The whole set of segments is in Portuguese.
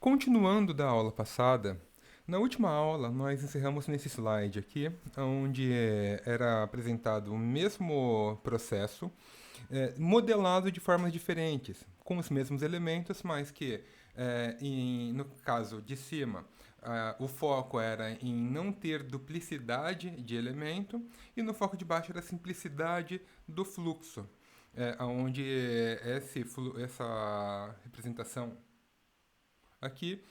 Continuando da aula passada, na última aula nós encerramos nesse slide aqui, onde era apresentado o mesmo processo, modelado de formas diferentes, com os mesmos elementos, mas que, no caso de cima, o foco era em não ter duplicidade de elemento, e no foco de baixo era a simplicidade do fluxo, onde essa representação aqui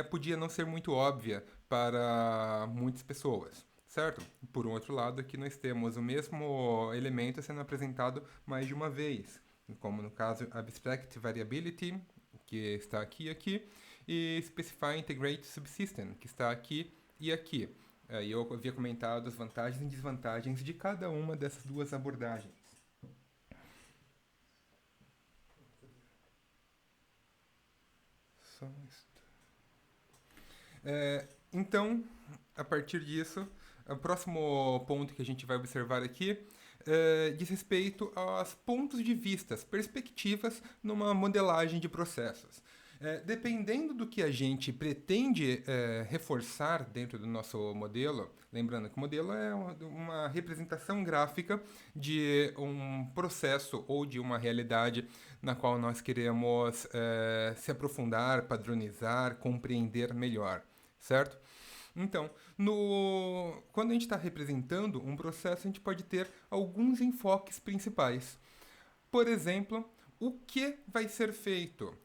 podia não ser muito óbvia para muitas pessoas, certo? Por um outro lado, aqui nós temos o mesmo elemento sendo apresentado mais de uma vez, como no caso Abstract Variability, que está aqui e aqui, e Specify Integrate Subsystem, que está aqui e aqui. E eu havia comentado as vantagens e desvantagens de cada uma dessas duas abordagens. Só isso. Então, a partir disso, o próximo ponto que a gente vai observar aqui diz respeito aos pontos de vista, perspectivas numa modelagem de processos. Dependendo do que a gente pretende reforçar dentro do nosso modelo, lembrando que o modelo é uma representação gráfica de um processo ou de uma realidade na qual nós queremos se aprofundar, padronizar, compreender melhor, certo? Então, quando a gente está representando um processo, a gente pode ter alguns enfoques principais. Por exemplo, o que vai ser feito?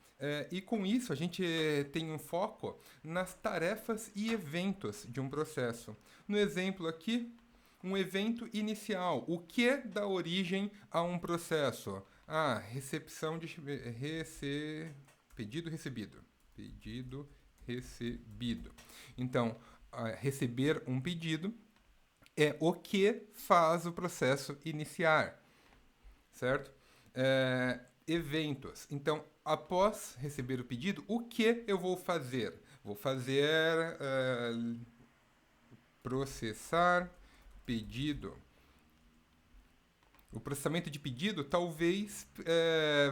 E com isso, a gente tem um foco nas tarefas e eventos de um processo. No exemplo aqui, um evento inicial. O que dá origem a um processo? Recepção de pedido recebido. Pedido recebido. Então, receber um pedido é o que faz o processo iniciar, certo? Eventos. Então, após receber o pedido, o que eu vou fazer? Vou fazer processar pedido. O processamento de pedido talvez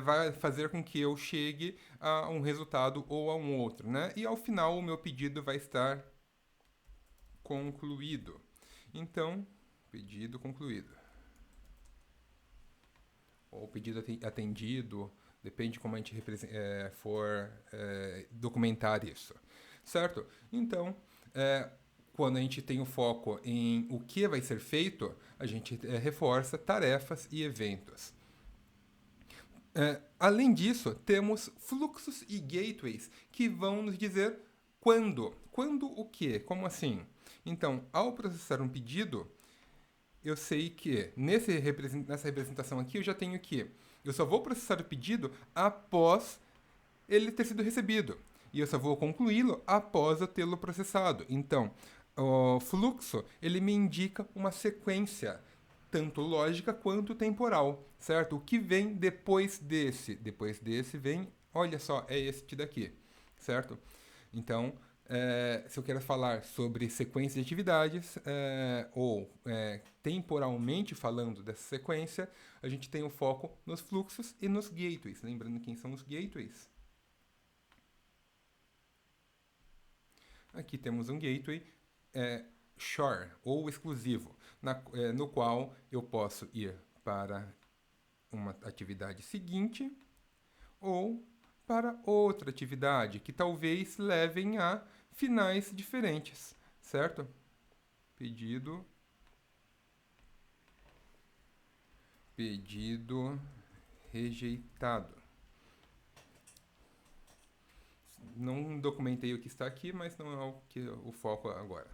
vai fazer com que eu chegue a um resultado ou a um outro, né? E ao final o meu pedido vai estar concluído. Então, pedido concluído. Ou pedido atendido, depende de como a gente for documentar isso, certo? Então, quando a gente tem o foco em o que vai ser feito, a gente reforça tarefas e eventos. Além disso, temos fluxos e gateways que vão nos dizer quando. Quando o quê? Como assim? Então, ao processar um pedido, eu sei que nessa representação aqui eu já tenho que eu só vou processar o pedido após ele ter sido recebido. E eu só vou concluí-lo após eu tê-lo processado. Então, o fluxo, ele me indica uma sequência, tanto lógica quanto temporal, certo? O que vem depois desse? Depois desse vem, olha só, é este daqui, certo? Então, se eu quero falar sobre sequência de atividades, ou temporalmente falando dessa sequência, a gente tem o foco nos fluxos e nos gateways. Lembrando quem são os gateways? Aqui temos um gateway shore, ou exclusivo, no qual eu posso ir para uma atividade seguinte ou para outra atividade, que talvez levem a finais diferentes, certo? Pedido rejeitado. Não documentei o que está aqui, mas não é o foco agora.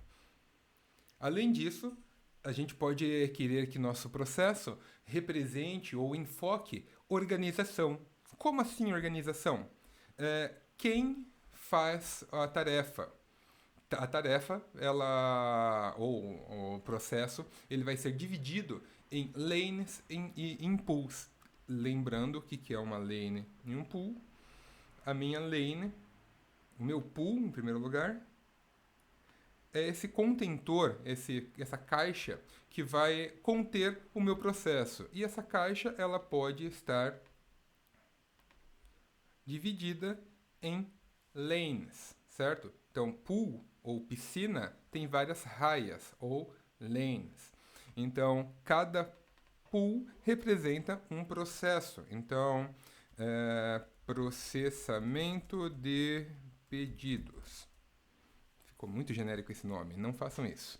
Além disso, a gente pode querer que nosso processo represente ou enfoque organização. Como assim organização? Quem faz a tarefa? A tarefa, ou o processo, ele vai ser dividido em lanes e em pools. Lembrando o que é uma lane e um pool. A minha lane, o meu pool, em primeiro lugar, é esse contentor, essa caixa que vai conter o meu processo. E essa caixa ela pode estar dividida em lanes, certo? Então, pool ou piscina tem várias raias ou lanes. Então, cada pool representa um processo. Então, processamento de pedidos. Ficou muito genérico esse nome, não façam isso.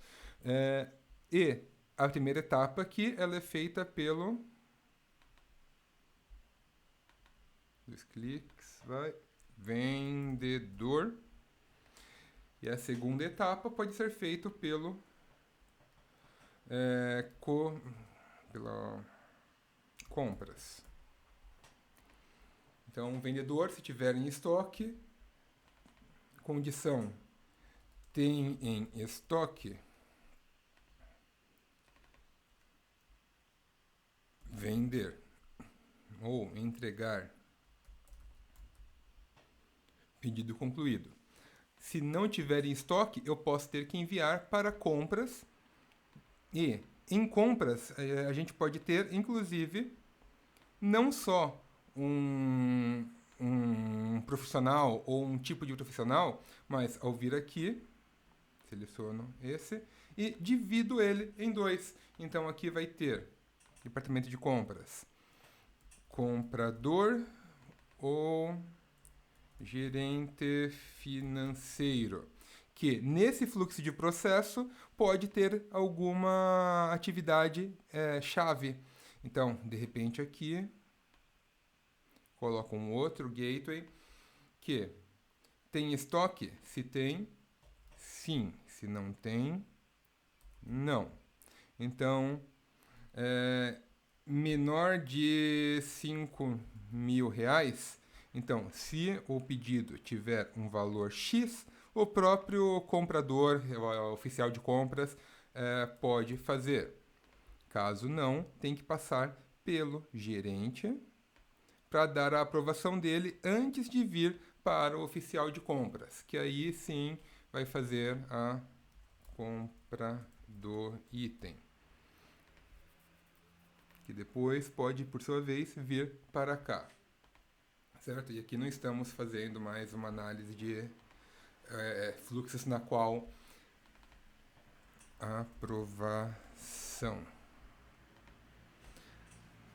E a primeira etapa aqui, ela é feita pelo... Dois cliques, vai. Vendedor. E a segunda etapa pode ser feita pela compras. Então, vendedor, se tiver em estoque, condição tem em estoque, vender ou entregar, pedido concluído. Se não tiver em estoque, eu posso ter que enviar para compras. E em compras, a gente pode ter, inclusive, não só um profissional ou um tipo de profissional, mas ao vir aqui, seleciono esse e divido ele em dois. Então aqui vai ter departamento de compras, comprador ou gerente financeiro, que nesse fluxo de processo pode ter alguma atividade chave. Então, de repente aqui, coloco um outro gateway que tem estoque? Se tem, sim. Se não tem, não. Então, menor de 5.000 reais. Então, se o pedido tiver um valor X, o próprio comprador, o oficial de compras, pode fazer. Caso não, tem que passar pelo gerente para dar a aprovação dele antes de vir para o oficial de compras, que aí sim vai fazer a compra do item, que depois pode, por sua vez, vir para cá, certo? E aqui não estamos fazendo mais uma análise de fluxos na qual aprovação.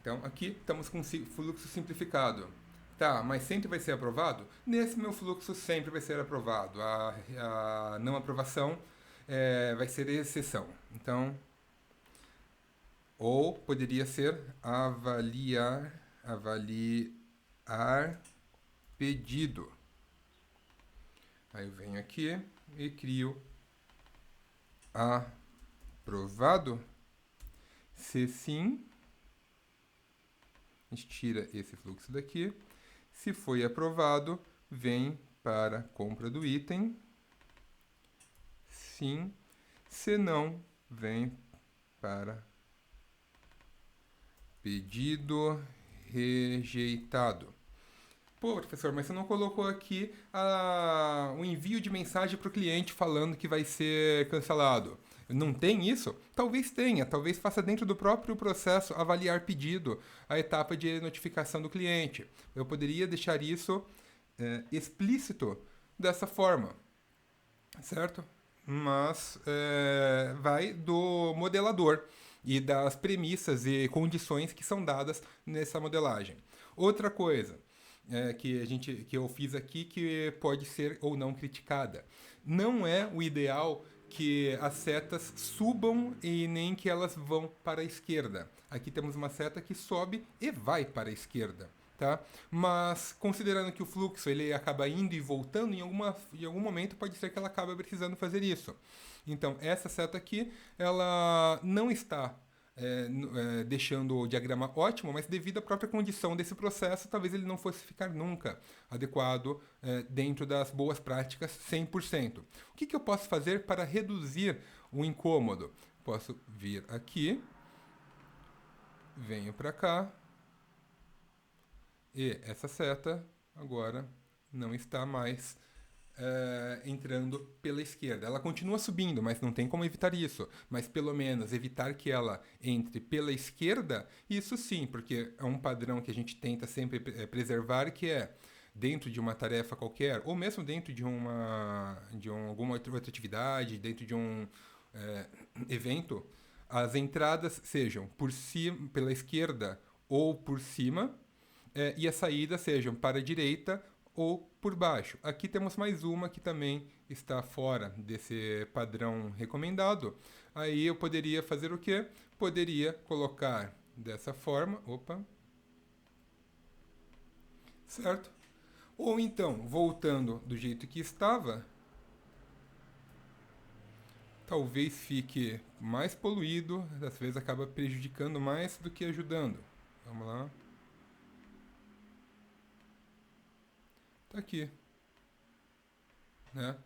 Então, aqui estamos com fluxo simplificado. Tá, mas sempre vai ser aprovado? Nesse meu fluxo sempre vai ser aprovado. A não aprovação vai ser exceção. Então, ou poderia ser avaliar pedido. Aí eu venho aqui e crio aprovado. Se sim, a gente tira esse fluxo daqui. Se foi aprovado, vem para compra do item. Sim. Se não, vem para pedido rejeitado. Pô, professor, mas você não colocou aqui o envio de mensagem para o cliente falando que vai ser cancelado. Não tem isso? Talvez tenha, talvez faça dentro do próprio processo avaliar pedido, a etapa de notificação do cliente. Eu poderia deixar isso explícito dessa forma, certo? Mas vai do modelador e das premissas e condições que são dadas nessa modelagem. Outra coisa que eu fiz aqui que pode ser ou não criticada. Não é o ideal que as setas subam e nem que elas vão para a esquerda. Aqui temos uma seta que sobe e vai para a esquerda. Tá? Mas considerando que o fluxo ele acaba indo e voltando, em algum momento pode ser que ela acabe precisando fazer isso. Então, essa seta aqui, ela não está deixando o diagrama ótimo, mas devido à própria condição desse processo, talvez ele não fosse ficar nunca adequado dentro das boas práticas 100%. O que eu posso fazer para reduzir o incômodo? Posso vir aqui, venho para cá, e essa seta agora não está mais entrando pela esquerda. Ela continua subindo, mas não tem como evitar isso. Mas pelo menos evitar que ela entre pela esquerda, isso sim, porque é um padrão que a gente tenta sempre preservar, que é dentro de uma tarefa qualquer, ou mesmo dentro alguma outra atividade, dentro de um evento, as entradas sejam por cima, pela esquerda ou por cima, e as saídas sejam para a direita ou por baixo. Aqui temos mais uma que também está fora desse padrão recomendado. Aí eu poderia fazer o quê? Poderia colocar dessa forma, opa, certo? Ou então, voltando do jeito que estava, talvez fique mais poluído, às vezes acaba prejudicando mais do que ajudando. Vamos lá. Tá aqui, né?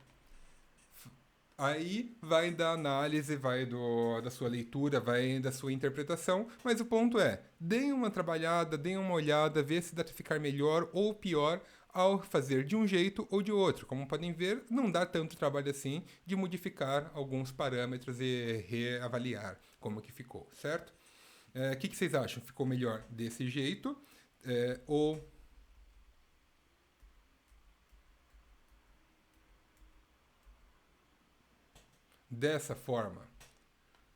Aí vai da análise, da sua leitura, vai da sua interpretação, mas o ponto é, deem uma trabalhada, deem uma olhada, vê se dá para ficar melhor ou pior ao fazer de um jeito ou de outro. Como podem ver, não dá tanto trabalho assim de modificar alguns parâmetros e reavaliar como que ficou, certo? O que vocês acham? Ficou melhor desse jeito? Ou dessa forma?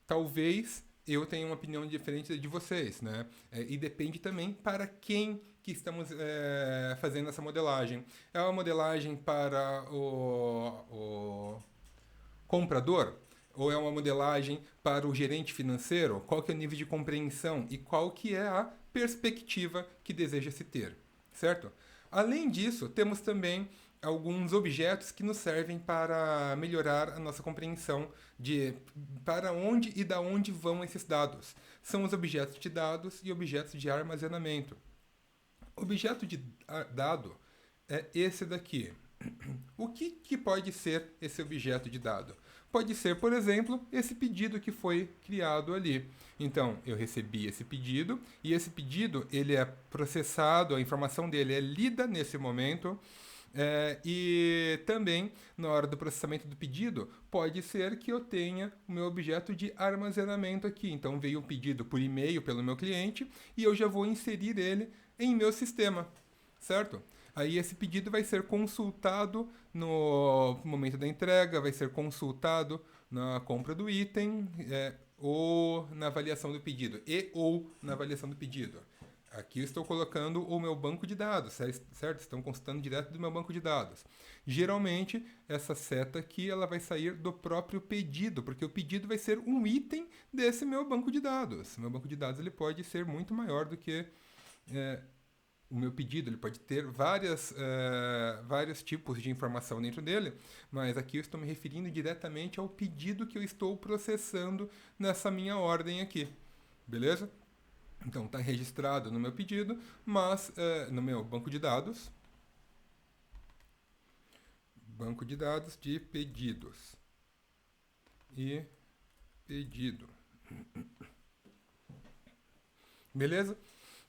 Talvez eu tenha uma opinião diferente de vocês, né? E depende também para quem que estamos fazendo essa modelagem. É uma modelagem para o comprador? Ou é uma modelagem para o gerente financeiro? Qual que é o nível de compreensão e qual que é a perspectiva que deseja se ter, certo? Além disso, temos também alguns objetos que nos servem para melhorar a nossa compreensão de para onde e da onde vão esses dados. São os objetos de dados e objetos de armazenamento. Objeto de dado é esse daqui. O que pode ser esse objeto de dado? Pode ser, por exemplo, esse pedido que foi criado ali. Então, eu recebi esse pedido e esse pedido ele é processado, a informação dele é lida nesse momento. E também, na hora do processamento do pedido, pode ser que eu tenha o meu objeto de armazenamento aqui. Então, veio um pedido por e-mail pelo meu cliente e eu já vou inserir ele em meu sistema, certo? Aí esse pedido vai ser consultado no momento da entrega, vai ser consultado na compra do item, ou na avaliação do pedido, ou na avaliação do pedido. Aqui eu estou colocando o meu banco de dados, certo? Estão consultando direto do meu banco de dados. Geralmente, essa seta aqui ela vai sair do próprio pedido, porque o pedido vai ser um item desse meu banco de dados. O meu banco de dados ele pode ser muito maior do que o meu pedido, ele pode ter vários tipos de informação dentro dele, mas aqui eu estou me referindo diretamente ao pedido que eu estou processando nessa minha ordem aqui, beleza? Então, está registrado no meu pedido, mas no meu banco de dados de pedidos e pedido, beleza?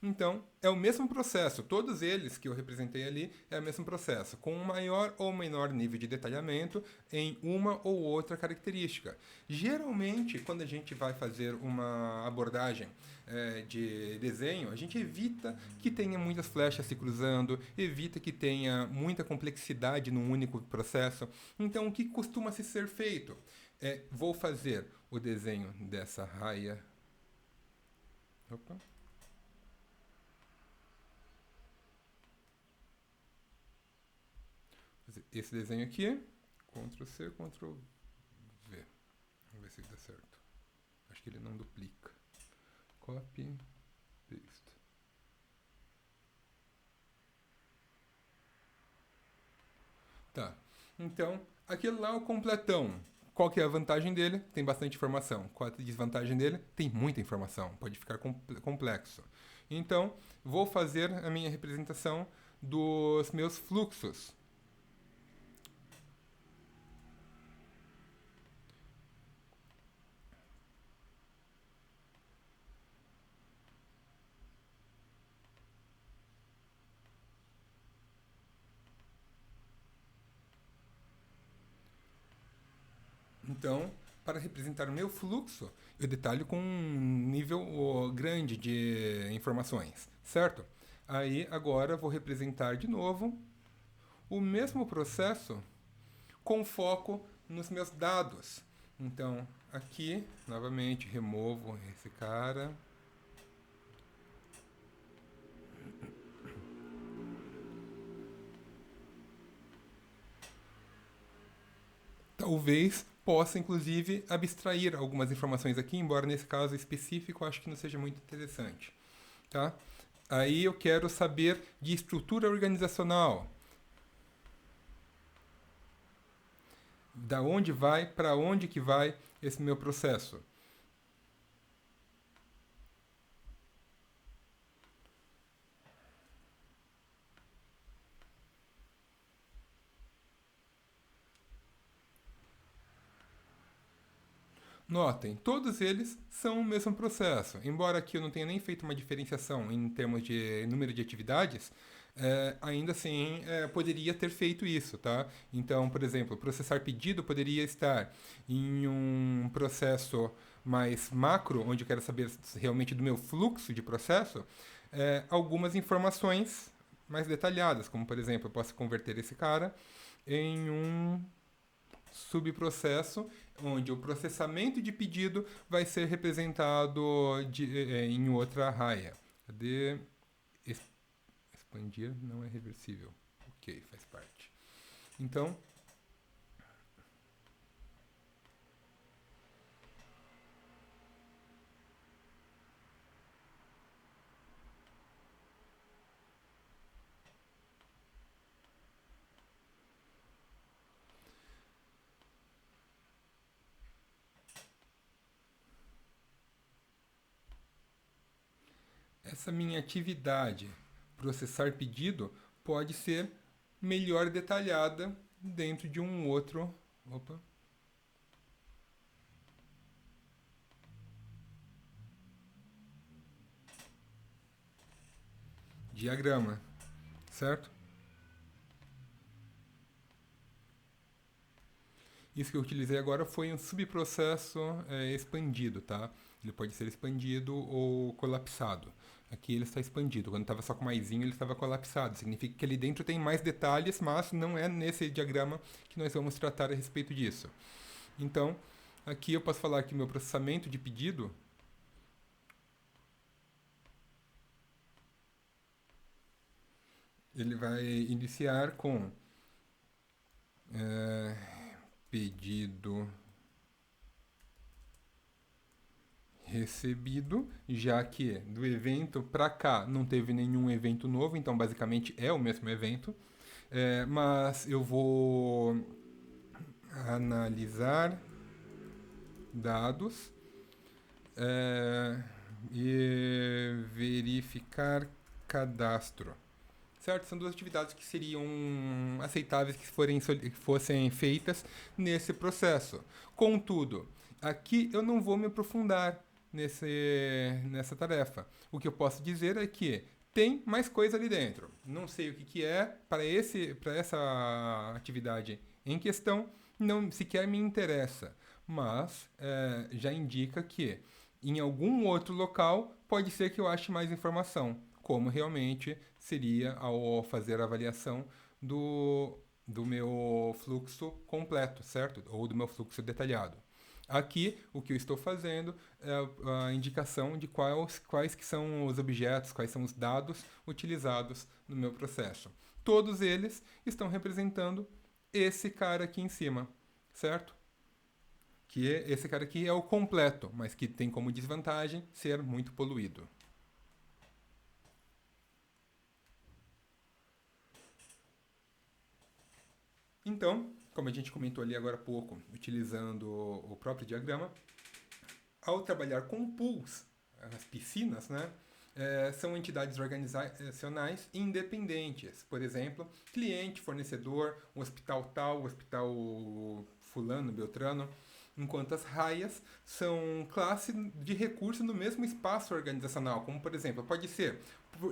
Então, é o mesmo processo. Todos eles que eu representei ali é o mesmo processo, com um maior ou menor nível de detalhamento em uma ou outra característica. Geralmente, quando a gente vai fazer uma abordagem de desenho, a gente evita que tenha muitas flechas se cruzando, evita que tenha muita complexidade num único processo. Então, o que costuma se ser feito? Vou fazer o desenho dessa raia. Opa. Esse desenho aqui, Ctrl C, Ctrl V. Vamos ver se dá certo. Acho que ele não duplica. Copy, paste. Tá. Então, aquele lá é o completão. Qual que é a vantagem dele? Tem bastante informação. Qual é a desvantagem dele? Tem muita informação. Pode ficar complexo. Então, vou fazer a minha representação dos meus fluxos. Então, para representar o meu fluxo, eu detalho com um nível grande de informações, certo? Aí, agora, vou representar de novo o mesmo processo com foco nos meus dados. Então, aqui, novamente, removo esse cara. Talvez possa, inclusive, abstrair algumas informações aqui, embora nesse caso específico eu acho que não seja muito interessante. Tá? Aí eu quero saber de estrutura organizacional. Da onde vai, para onde que vai esse meu processo. Notem, todos eles são o mesmo processo. Embora aqui eu não tenha nem feito uma diferenciação em termos de número de atividades, ainda assim poderia ter feito isso, tá? Então, por exemplo, processar pedido poderia estar em um processo mais macro, onde eu quero saber realmente do meu fluxo de processo, algumas informações mais detalhadas, como por exemplo, eu posso converter esse cara em um subprocesso onde o processamento de pedido vai ser representado em outra raia. Cadê? Expandir não é reversível. Ok, faz parte. Então, essa minha atividade, processar pedido, pode ser melhor detalhada dentro de um outro. Opa. Diagrama, certo? Isso que eu utilizei agora foi um subprocesso expandido, tá? Ele pode ser expandido ou colapsado. Aqui ele está expandido. Quando estava só com maisinho, ele estava colapsado. Significa que ali dentro tem mais detalhes, mas não é nesse diagrama que nós vamos tratar a respeito disso. Então, aqui eu posso falar que meu processamento de pedido ele vai iniciar com pedido recebido, já que do evento para cá não teve nenhum evento novo, então basicamente é o mesmo evento. Mas eu vou analisar dados e verificar cadastro. Certo? São duas atividades que seriam aceitáveis que fossem feitas nesse processo. Contudo, aqui eu não vou me aprofundar nessa tarefa. O que eu posso dizer é que tem mais coisa ali dentro. Não sei o que é para essa atividade em questão, não sequer me interessa, mas já indica que em algum outro local pode ser que eu ache mais informação, como realmente seria ao fazer a avaliação do meu fluxo completo, certo? Ou do meu fluxo detalhado. Aqui, o que eu estou fazendo é a indicação de quais que são os objetos, quais são os dados utilizados no meu processo. Todos eles estão representando esse cara aqui em cima, certo? Que esse cara aqui é o completo, mas que tem como desvantagem ser muito poluído. Então, como a gente comentou ali agora há pouco, utilizando o próprio diagrama, ao trabalhar com pools, as piscinas, né, são entidades organizacionais independentes. Por exemplo, cliente, fornecedor, um hospital tal, um hospital fulano, beltrano, enquanto as raias são classe de recurso no mesmo espaço organizacional, como por exemplo, pode ser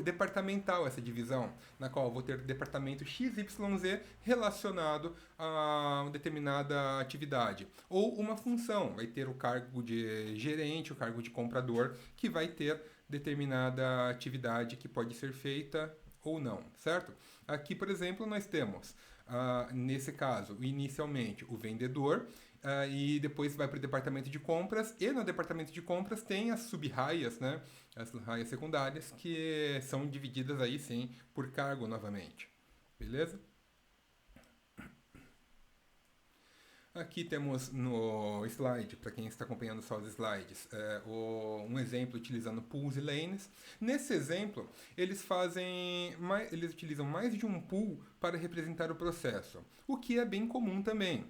departamental essa divisão, na qual eu vou ter departamento XYZ relacionado a uma determinada atividade. Ou uma função, vai ter o cargo de gerente, o cargo de comprador, que vai ter determinada atividade que pode ser feita ou não, certo? Aqui, por exemplo, nós temos, nesse caso, inicialmente o vendedor, e depois vai para o departamento de compras, e no departamento de compras tem as sub-raias, né? As raias secundárias, que são divididas aí sim por cargo novamente. Beleza? Aqui temos no slide, para quem está acompanhando só os slides, um exemplo utilizando pools e lanes. Nesse exemplo, eles utilizam mais de um pool para representar o processo, o que é bem comum também.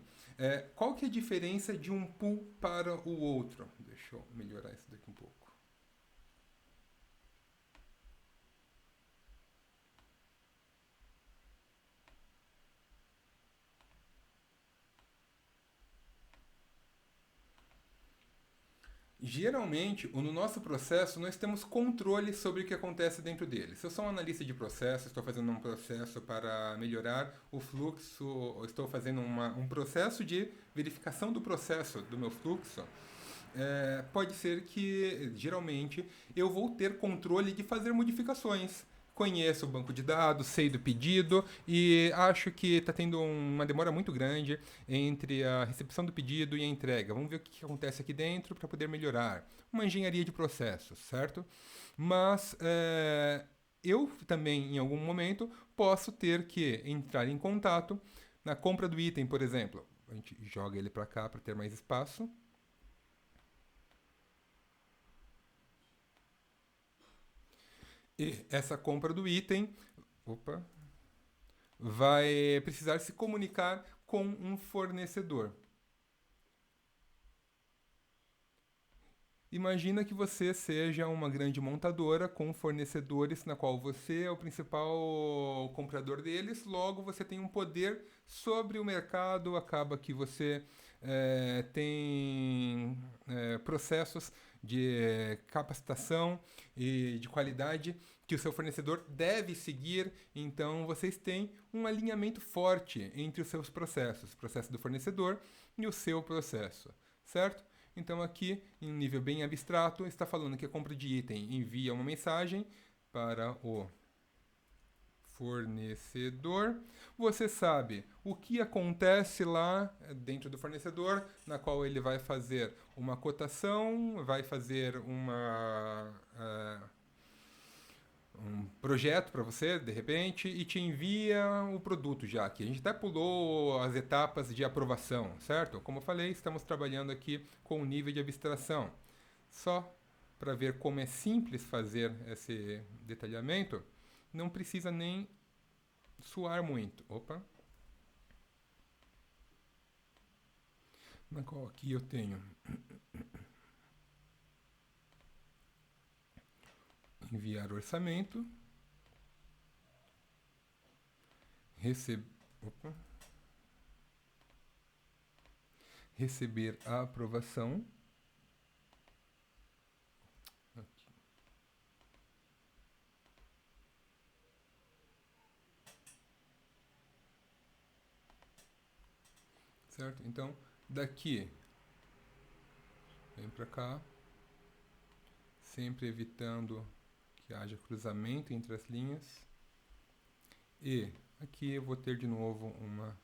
Qual que é a diferença de um pool para o outro? Deixa eu melhorar isso daqui um pouco. Geralmente, no nosso processo, nós temos controle sobre o que acontece dentro dele. Se eu sou um analista de processo, estou fazendo um processo para melhorar o fluxo, ou estou fazendo um processo de verificação do processo do meu fluxo, pode ser que, geralmente, eu vou ter controle de fazer modificações. Conheço o banco de dados, sei do pedido e acho que está tendo uma demora muito grande entre a recepção do pedido e a entrega. Vamos ver o que acontece aqui dentro para poder melhorar. Uma engenharia de processos, certo? Mas eu também, em algum momento, posso ter que entrar em contato na compra do item, por exemplo. A gente joga ele para cá para ter mais espaço. E essa compra do item, opa, vai precisar se comunicar com um fornecedor. Imagina que você seja uma grande montadora com fornecedores na qual você é o principal comprador deles, logo você tem um poder sobre o mercado, acaba que você tem processos de capacitação e de qualidade que o seu fornecedor deve seguir, então vocês têm um alinhamento forte entre os seus processos, o processo do fornecedor e o seu processo, certo? Então aqui, em um nível bem abstrato, está falando que a compra de item envia uma mensagem para o fornecedor. Você sabe o que acontece lá dentro do fornecedor, na qual ele vai fazer uma cotação, vai fazer um projeto para você, de repente, e te envia o produto já aqui. A gente até pulou as etapas de aprovação, certo? Como eu falei, estamos trabalhando aqui com o nível de abstração. Só para ver como é simples fazer esse detalhamento, não precisa nem suar muito. Opa! Na qual aqui eu tenho enviar orçamento, receber a aprovação, aqui. Certo? Então, daqui, vem para cá, sempre evitando que haja cruzamento entre as linhas. E aqui eu vou ter de novo uma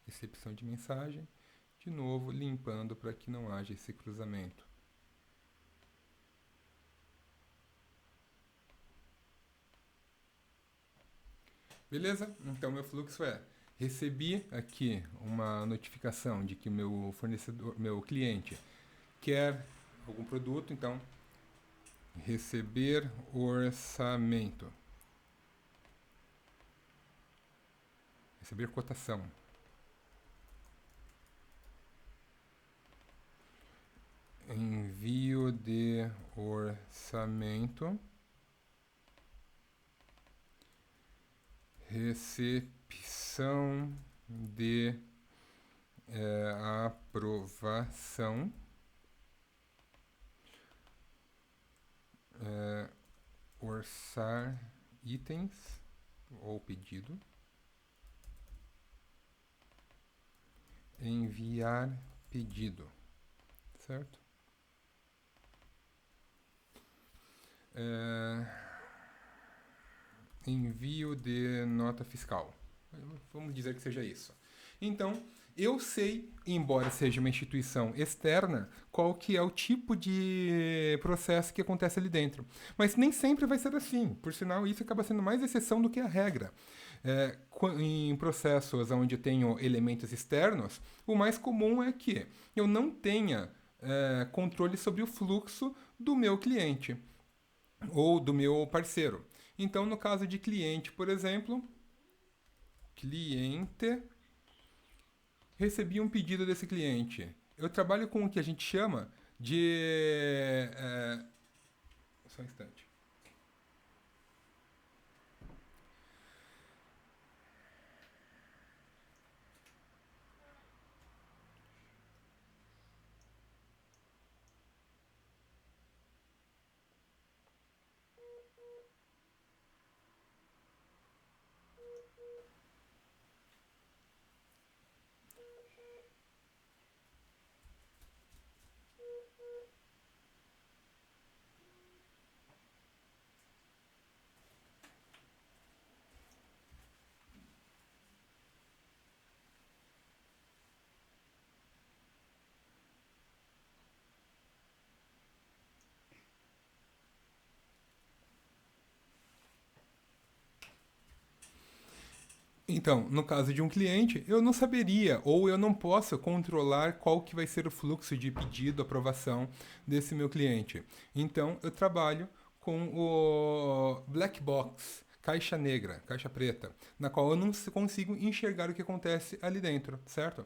recepção de mensagem, de novo limpando para que não haja esse cruzamento. Beleza? Então meu fluxo recebi aqui uma notificação de que meu fornecedor, meu cliente quer algum produto, então receber orçamento. Receber cotação. Envio de orçamento. Recepção de aprovação. Orçar itens ou pedido. Enviar pedido, certo? envio de nota fiscal. Vamos dizer que seja isso. Então, eu sei, embora seja uma instituição externa, qual que é o tipo de processo que acontece ali dentro. Mas nem sempre vai ser assim. Por sinal, isso acaba sendo mais exceção do que a regra. Em processos onde eu tenho elementos externos, o mais comum é que eu não tenha controle sobre o fluxo do meu cliente ou do meu parceiro. Então, no caso de cliente, por exemplo, cliente, recebi um pedido desse cliente. Eu trabalho com o que a gente chama de. Só um instante. Então, no caso de um cliente, eu não saberia ou eu não posso controlar qual que vai ser o fluxo de pedido, aprovação desse meu cliente. Então, eu trabalho com o black box, caixa negra, caixa preta, na qual eu não consigo enxergar o que acontece ali dentro, certo?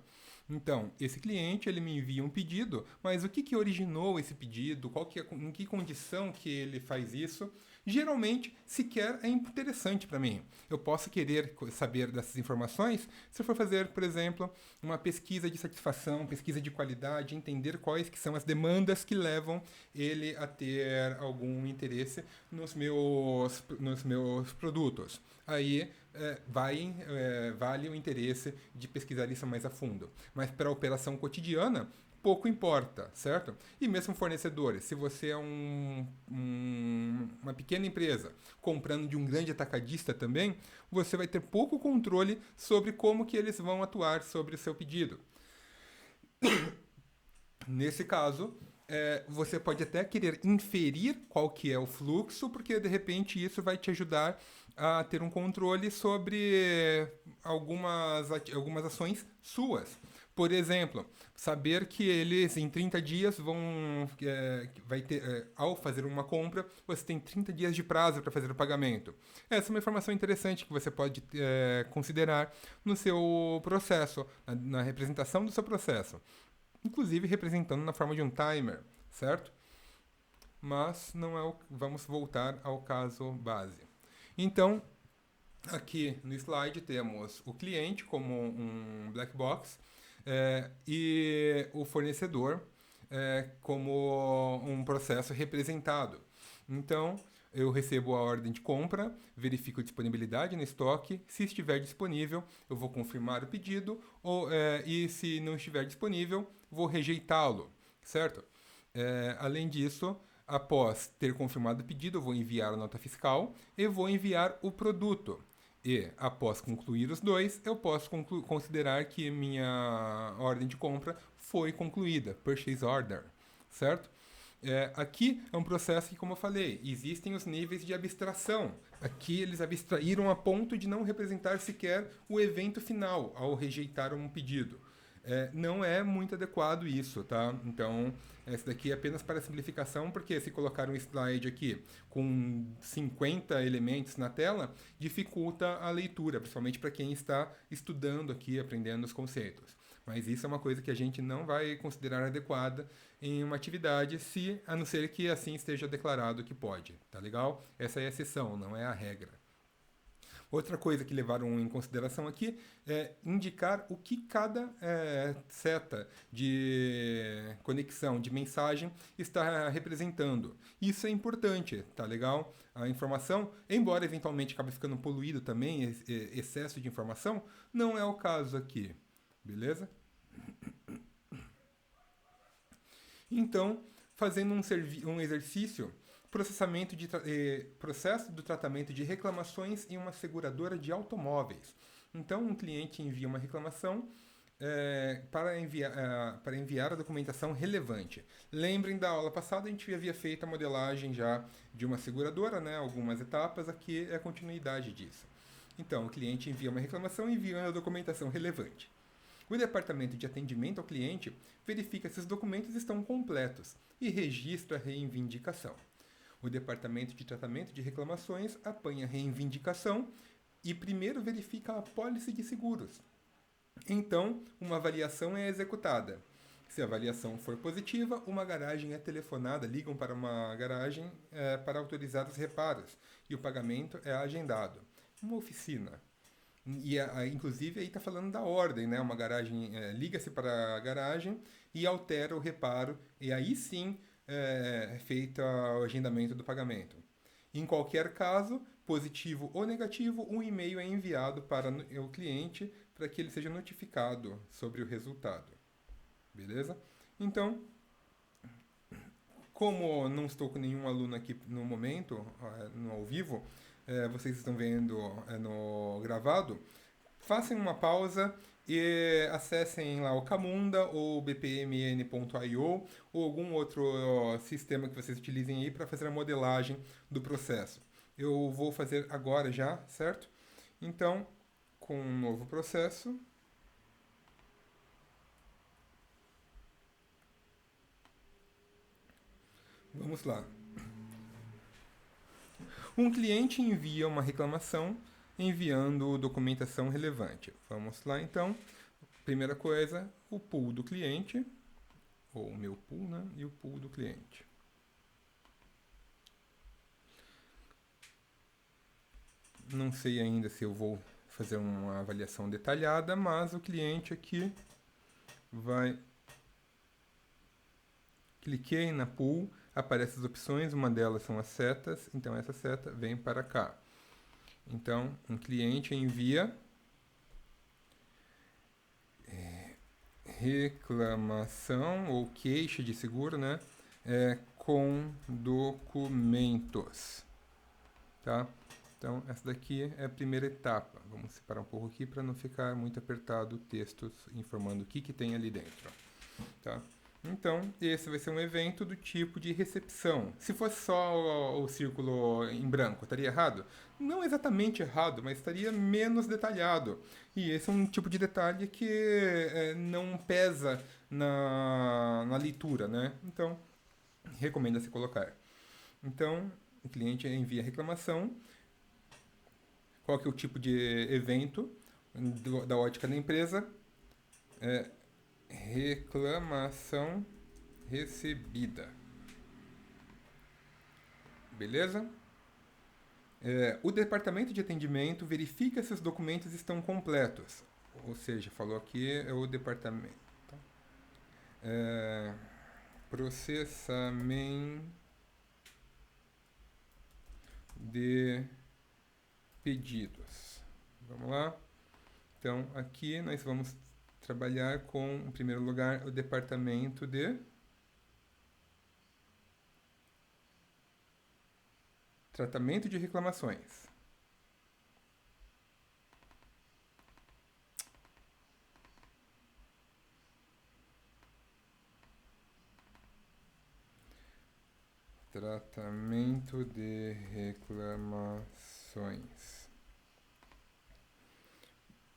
Então, esse cliente, ele me envia um pedido, mas o que que originou esse pedido, qual que é, em que condição que ele faz isso, geralmente sequer é interessante para mim. Eu posso querer saber dessas informações se eu for fazer, por exemplo, uma pesquisa de satisfação, pesquisa de qualidade, entender quais que são as demandas que levam ele a ter algum interesse nos meus produtos. Aí vale o interesse de pesquisar isso mais a fundo. Mas para a operação cotidiana, pouco importa, certo? E mesmo fornecedores, se você é uma pequena empresa comprando de um grande atacadista também, você vai ter pouco controle sobre como que eles vão atuar sobre o seu pedido. Nesse caso, você pode até querer inferir qual que é o fluxo, porque de repente isso vai te ajudar a ter um controle sobre algumas ações suas. Por exemplo, saber que eles em 30 dias vai ter, ao fazer uma compra, você tem 30 dias de prazo para fazer o pagamento. Essa é uma informação interessante que você pode considerar no seu processo, na representação do seu processo. Inclusive representando na forma de um timer, certo? Mas não é vamos voltar ao caso base. Então, aqui no slide temos o cliente como um black box e o fornecedor como um processo representado. Então, eu recebo a ordem de compra, verifico a disponibilidade no estoque. Se estiver disponível, eu vou confirmar o pedido e se não estiver disponível, vou rejeitá-lo, certo? Além disso, após ter confirmado o pedido, eu vou enviar a nota fiscal e vou enviar o produto. E, após concluir os dois, eu posso considerar que minha ordem de compra foi concluída, purchase order, certo? Aqui é um processo que, como eu falei, existem os níveis de abstração. Aqui eles abstraíram a ponto de não representar sequer o evento final ao rejeitar um pedido. Não é muito adequado isso, tá? Então, essa daqui é apenas para simplificação, porque se colocar um slide aqui com 50 elementos na tela, dificulta a leitura, principalmente para quem está estudando aqui, aprendendo os conceitos. Mas isso é uma coisa que a gente não vai considerar adequada em uma atividade, a não ser que assim esteja declarado que pode, tá legal? Essa é a exceção, não é a regra. Outra coisa que levaram em consideração aqui é indicar o que cada seta de conexão, de mensagem, está representando. Isso é importante, tá legal? A informação, embora eventualmente acabe ficando poluído também, excesso de informação, não é o caso aqui, beleza? Então, fazendo um exercício processo do tratamento de reclamações em uma seguradora de automóveis. Então, um cliente envia uma reclamação para enviar a documentação relevante. Lembrem da aula passada, a gente havia feito a modelagem já de uma seguradora, né, algumas etapas, aqui é a continuidade disso. Então, o cliente envia uma reclamação enviando a documentação relevante. O departamento de atendimento ao cliente verifica se os documentos estão completos e registra a reivindicação. O departamento de tratamento de reclamações apanha a reivindicação e primeiro verifica a apólice de seguros. Então, uma avaliação é executada. Se a avaliação for positiva, uma garagem é telefonada, ligam para uma garagem para autorizar os reparos e o pagamento é agendado. Uma oficina. E inclusive aí está falando da ordem, né? Uma garagem liga-se para a garagem e altera o reparo e aí sim é feito o agendamento do pagamento. Em qualquer caso, positivo ou negativo, um e-mail é enviado para o cliente para que ele seja notificado sobre o resultado. Beleza? Então, como não estou com nenhum aluno aqui no momento, no ao vivo, vocês estão vendo no gravado, façam uma pausa e acessem lá o Camunda ou bpmn.io ou algum outro sistema que vocês utilizem aí para fazer a modelagem do processo. Eu vou fazer agora já, certo? Então, com um novo processo, vamos lá. Um cliente envia uma reclamação enviando documentação relevante. Vamos lá então. Primeira coisa, o pool do cliente, ou o meu pool, né? E o pool do cliente. Não sei ainda se eu vou fazer uma avaliação detalhada, mas o cliente aqui vai... Cliquei na pool, aparecem as opções, uma delas são as setas, então essa seta vem para cá. Então, um cliente envia reclamação ou queixa de seguro, né? Com documentos, tá? Então, essa daqui é a primeira etapa. Vamos separar um pouco aqui para não ficar muito apertado o texto informando o que tem ali dentro, tá? Então, esse vai ser um evento do tipo de recepção. Se fosse só o círculo em branco, estaria errado? Não exatamente errado, mas estaria menos detalhado. E esse é um tipo de detalhe que não pesa na leitura, né? Então, recomenda-se colocar. Então, o cliente envia reclamação. Qual que é o tipo de evento da ótica da empresa? Reclamação recebida. Beleza? O departamento de atendimento verifica se os documentos estão completos. Ou seja, falou aqui é o departamento. Processamento de pedidos. Vamos lá? Então, aqui nós vamos trabalhar com, em primeiro lugar, o departamento de tratamento de reclamações. Tratamento de reclamações.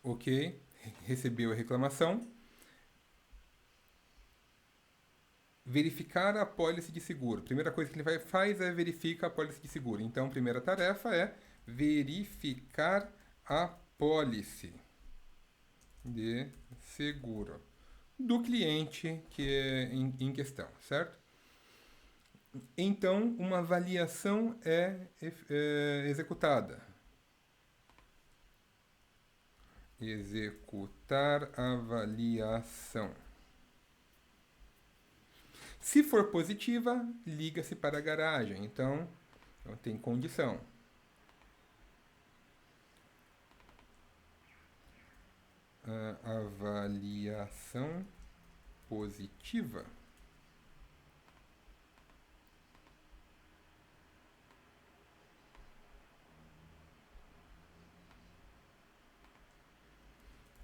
Ok, recebeu a reclamação. Verificar a apólice de seguro. Primeira coisa que ele faz é verificar a apólice de seguro. Então, a primeira tarefa é verificar a apólice de seguro do cliente que é em questão, certo? Então, uma avaliação é executada. Executar avaliação. Se for positiva, liga-se para a garagem. Então, tem condição. Avaliação positiva.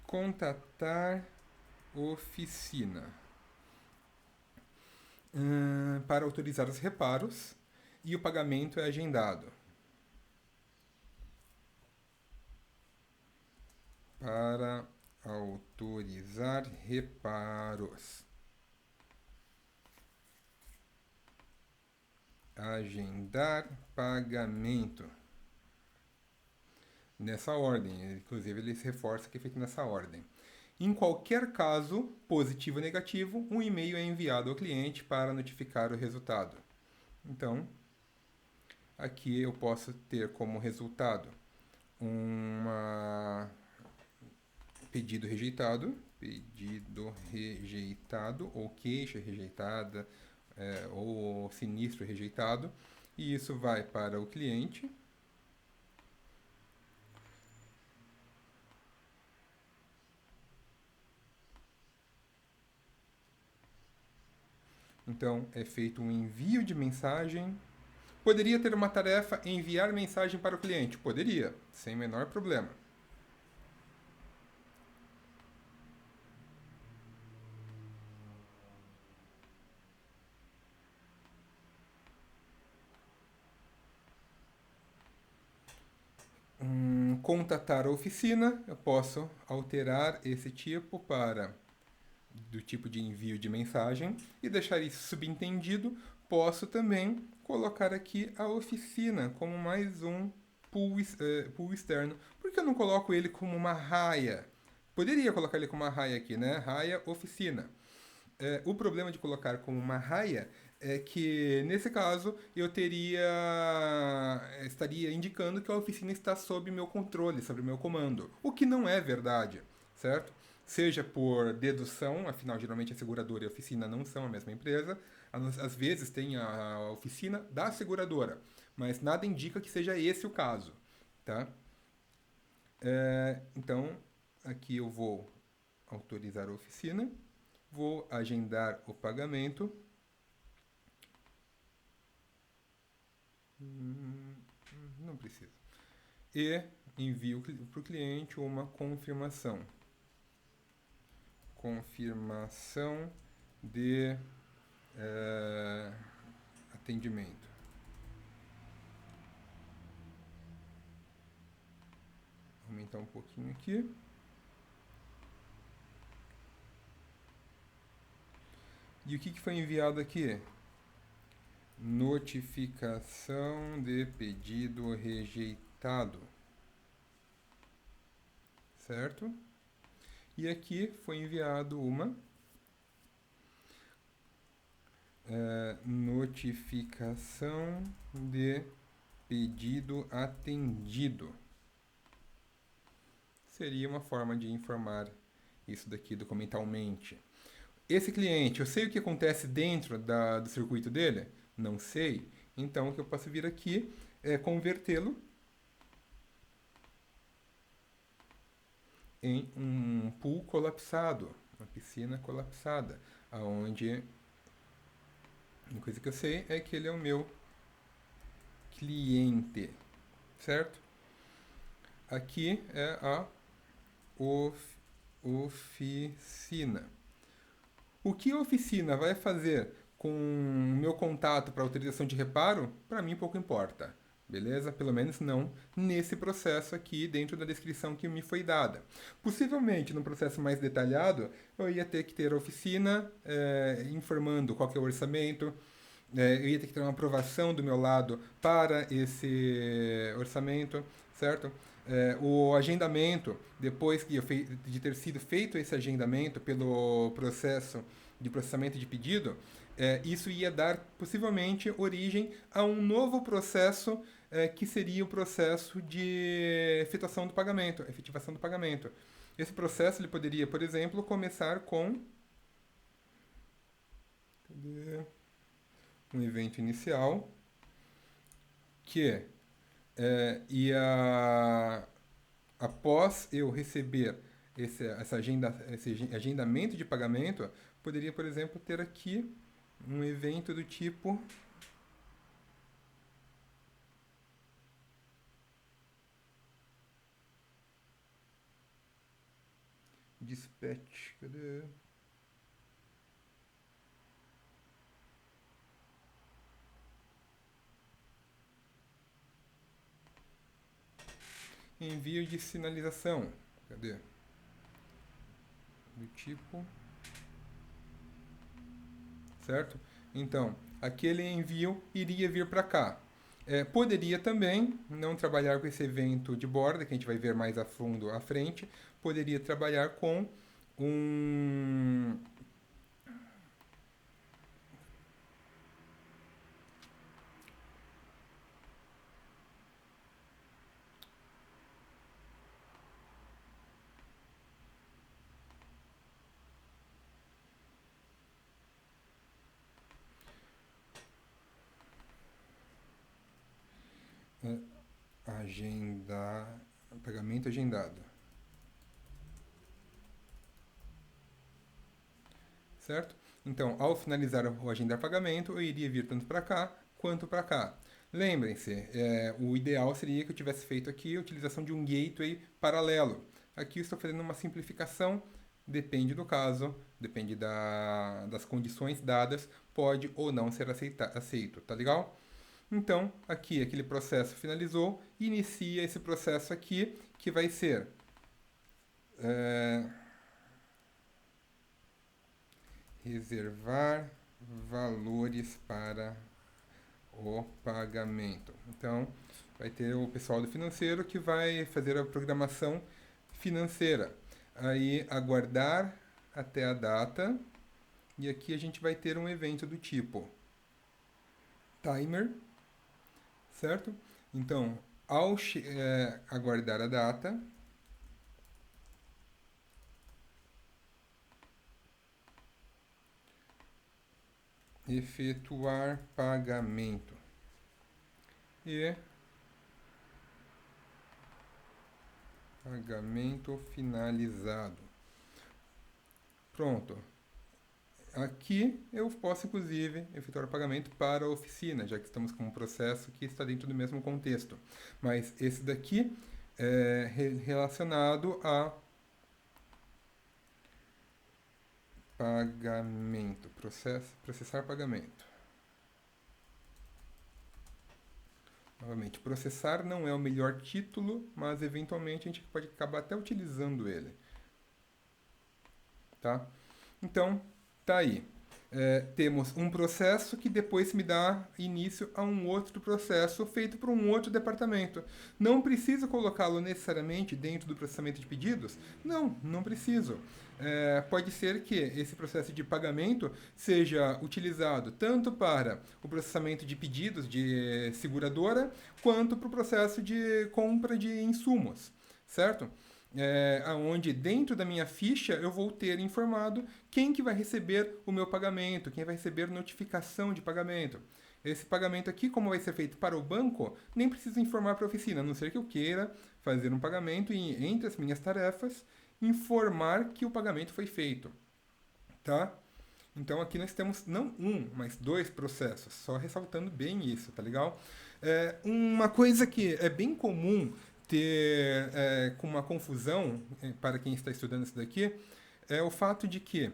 contatar oficina para autorizar os reparos e o pagamento é agendado. Para autorizar reparos. Agendar pagamento. Nessa ordem, inclusive ele se reforça que é feito nessa ordem. Em qualquer caso, positivo ou negativo, um e-mail é enviado ao cliente para notificar o resultado. Então, aqui eu posso ter como resultado um pedido rejeitado ou queixa rejeitada, ou sinistro rejeitado, e isso vai para o cliente. Então, é feito um envio de mensagem. Poderia ter uma tarefa enviar mensagem para o cliente? Poderia, sem menor problema. Contatar a oficina, eu posso alterar esse tipo para do tipo de envio de mensagem e deixar isso subentendido. Posso também colocar aqui a oficina como mais um pool externo. Por que eu não coloco ele como uma raia? Poderia colocar ele como uma raia aqui, né? Raia oficina. O problema de colocar como uma raia é que, nesse caso, estaria indicando que a oficina está sob meu controle, sob meu comando, o que não é verdade, certo? Seja por dedução, afinal, geralmente a seguradora e a oficina não são a mesma empresa, às vezes tem a oficina da seguradora, mas nada indica que seja esse o caso, tá? Então, aqui eu vou autorizar a oficina. Vou agendar o pagamento. Não precisa. E envio para o cliente uma confirmação. Confirmação de atendimento. Vou aumentar um pouquinho aqui. E o que foi enviado aqui? Notificação de pedido rejeitado. Certo? E aqui foi enviado uma notificação de pedido atendido. Seria uma forma de informar isso daqui documentalmente. Esse cliente, eu sei o que acontece dentro do circuito dele? Não sei. Então, o que eu posso vir aqui é convertê-lo em um pool colapsado, uma piscina colapsada, onde a coisa que eu sei é que ele é o meu cliente, certo? Aqui é a oficina. O que a oficina vai fazer com o meu contato para autorização de reparo, para mim pouco importa. Beleza? Pelo menos não nesse processo aqui, dentro da descrição que me foi dada. Possivelmente, num processo mais detalhado, eu ia ter que ter a oficina informando qual que é o orçamento, eu ia ter que ter uma aprovação do meu lado para esse orçamento, certo? O agendamento, depois de ter sido feito esse agendamento pelo processo de processamento de pedido, isso ia dar possivelmente origem a um novo processo que seria o processo de efetivação do pagamento. Esse processo ele poderia, por exemplo, começar com um evento inicial que após eu receber esse agendamento de pagamento, poderia, por exemplo, ter aqui um evento do tipo dispatch, cadê? Envio de sinalização, cadê? Do tipo, certo? Então, aquele envio iria vir para cá. Poderia também não trabalhar com esse evento de borda, que a gente vai ver mais a fundo à frente. Poderia trabalhar com um pagamento agendado, certo? Então, ao finalizar o agendar pagamento, eu iria vir tanto para cá quanto para cá. Lembrem-se, o ideal seria que eu tivesse feito aqui a utilização de um gateway paralelo. Aqui eu estou fazendo uma simplificação, depende do caso, depende das condições dadas, pode ou não ser aceito, tá legal? Então, aqui aquele processo finalizou, inicia esse processo aqui, que vai ser reservar valores para o pagamento. Então, vai ter o pessoal do financeiro que vai fazer a programação financeira. Aí, aguardar até a data. E aqui a gente vai ter um evento do tipo timer, certo? Então, ao aguardar a data, efetuar pagamento e pagamento finalizado. Pronto. Aqui eu posso, inclusive, efetuar o pagamento para a oficina, já que estamos com um processo que está dentro do mesmo contexto. Mas esse daqui é relacionado a pagamento, processar pagamento. Novamente, processar não é o melhor título, mas eventualmente a gente pode acabar até utilizando ele. Tá? Então, tá aí. Temos um processo que depois me dá início a um outro processo feito por um outro departamento. Não preciso colocá-lo necessariamente dentro do processamento de pedidos? Não, não preciso. Pode ser que esse processo de pagamento seja utilizado tanto para o processamento de pedidos de seguradora, quanto para o processo de compra de insumos, certo? Onde dentro da minha ficha eu vou ter informado quem que vai receber o meu pagamento, quem vai receber notificação de pagamento. Esse pagamento aqui, como vai ser feito para o banco, nem preciso informar para a oficina, a não ser que eu queira fazer um pagamento e, entre as minhas tarefas, informar que o pagamento foi feito, tá? Então aqui nós temos não um, mas dois processos, só ressaltando bem isso, tá legal? Uma coisa que é bem comum ter com uma confusão para quem está estudando isso daqui é o fato de que,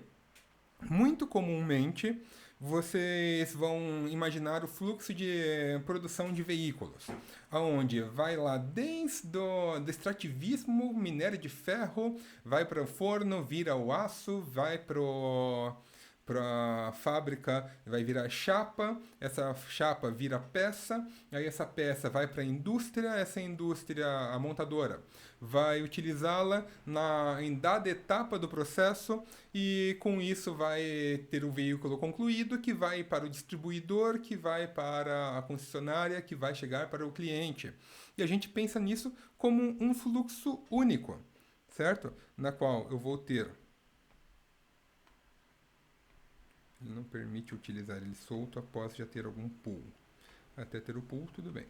muito comumente, vocês vão imaginar o fluxo de produção de veículos, aonde vai lá desde do extrativismo, minério de ferro, vai para o forno, vira o aço, vai para a fábrica, vai virar chapa, essa chapa vira peça, aí essa peça vai para a indústria, essa indústria, a montadora, vai utilizá-la em dada etapa do processo e com isso vai ter o veículo concluído que vai para o distribuidor, que vai para a concessionária, que vai chegar para o cliente. E a gente pensa nisso como um fluxo único, certo? Na qual eu vou ter. Ele não permite utilizar ele solto após já ter algum pool. Até ter o pool, tudo bem.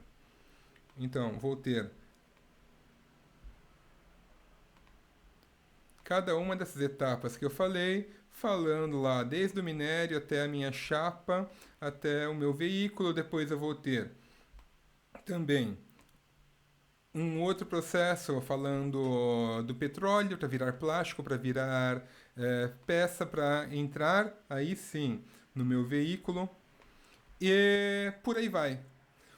Então, vou ter cada uma dessas etapas que eu falei, falando lá desde o minério até a minha chapa, até o meu veículo. Depois eu vou ter também Um outro processo falando do petróleo para virar plástico, para virar peça, para entrar, aí sim, no meu veículo. E por aí vai.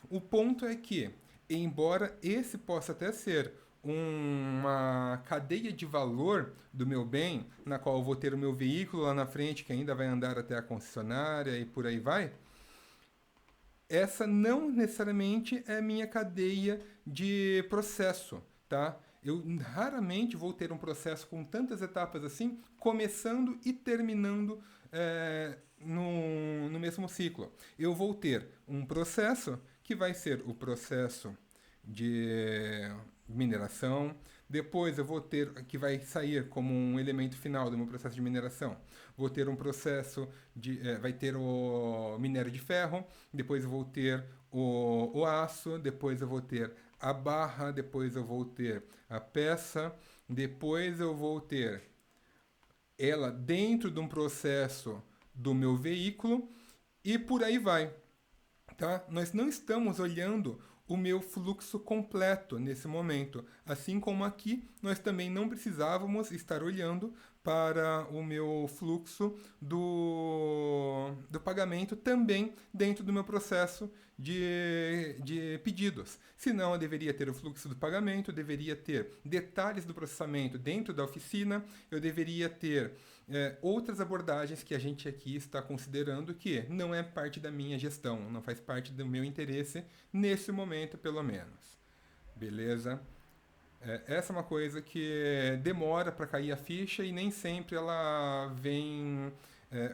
O ponto é que, embora esse possa até ser uma cadeia de valor do meu bem, na qual eu vou ter o meu veículo lá na frente que ainda vai andar até a concessionária e por aí vai, essa não necessariamente é minha cadeia de processo, tá? Eu raramente vou ter um processo com tantas etapas assim, começando e terminando no mesmo ciclo. Eu vou ter um processo que vai ser o processo de mineração. Depois eu vou ter, que vai sair como um elemento final do meu processo de mineração. Vou ter um processo vai ter o minério de ferro, depois eu vou ter o aço, depois eu vou ter a barra, depois eu vou ter a peça, depois eu vou ter ela dentro de um processo do meu veículo e por aí vai, tá? Nós não estamos olhando o meu fluxo completo nesse momento, assim como aqui nós também não precisávamos estar olhando para o meu fluxo do pagamento também dentro do meu processo de pedidos. Senão, eu deveria ter o fluxo do pagamento, eu deveria ter detalhes do processamento dentro da oficina, eu deveria ter outras abordagens que a gente aqui está considerando que não é parte da minha gestão, não faz parte do meu interesse nesse momento, pelo menos. Beleza? Essa é uma coisa que demora para cair a ficha e nem sempre ela vem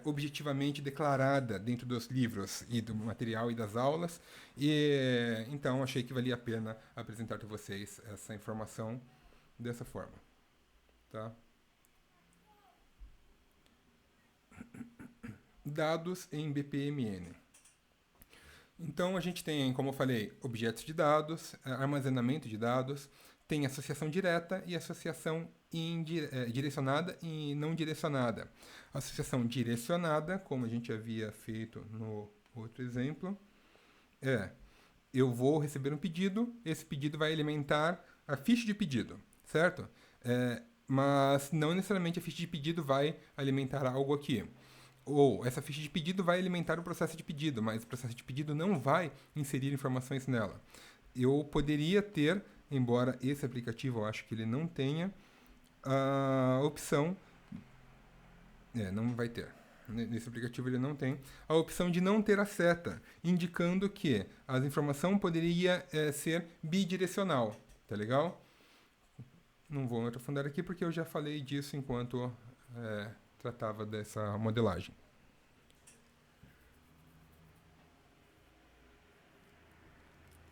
objetivamente declarada dentro dos livros e do material e das aulas. E então achei que valia a pena apresentar para vocês essa informação dessa forma, tá? Dados em BPMN. Então a gente tem, como eu falei, objetos de dados, armazenamento de dados, tem associação direta e associação direcionada e não direcionada. Associação direcionada, como a gente havia feito no outro exemplo, eu vou receber um pedido, esse pedido vai alimentar a ficha de pedido, certo? Mas não necessariamente a ficha de pedido vai alimentar algo aqui. Ou essa ficha de pedido vai alimentar o processo de pedido, mas o processo de pedido não vai inserir informações nela. Eu poderia ter, embora esse aplicativo eu acho que ele não tenha, a opção. Não vai ter. Nesse aplicativo ele não tem a opção de não ter a seta, indicando que a informação poderia ser bidirecional. Tá legal? Não vou me aprofundar aqui porque eu já falei disso enquanto tratava dessa modelagem.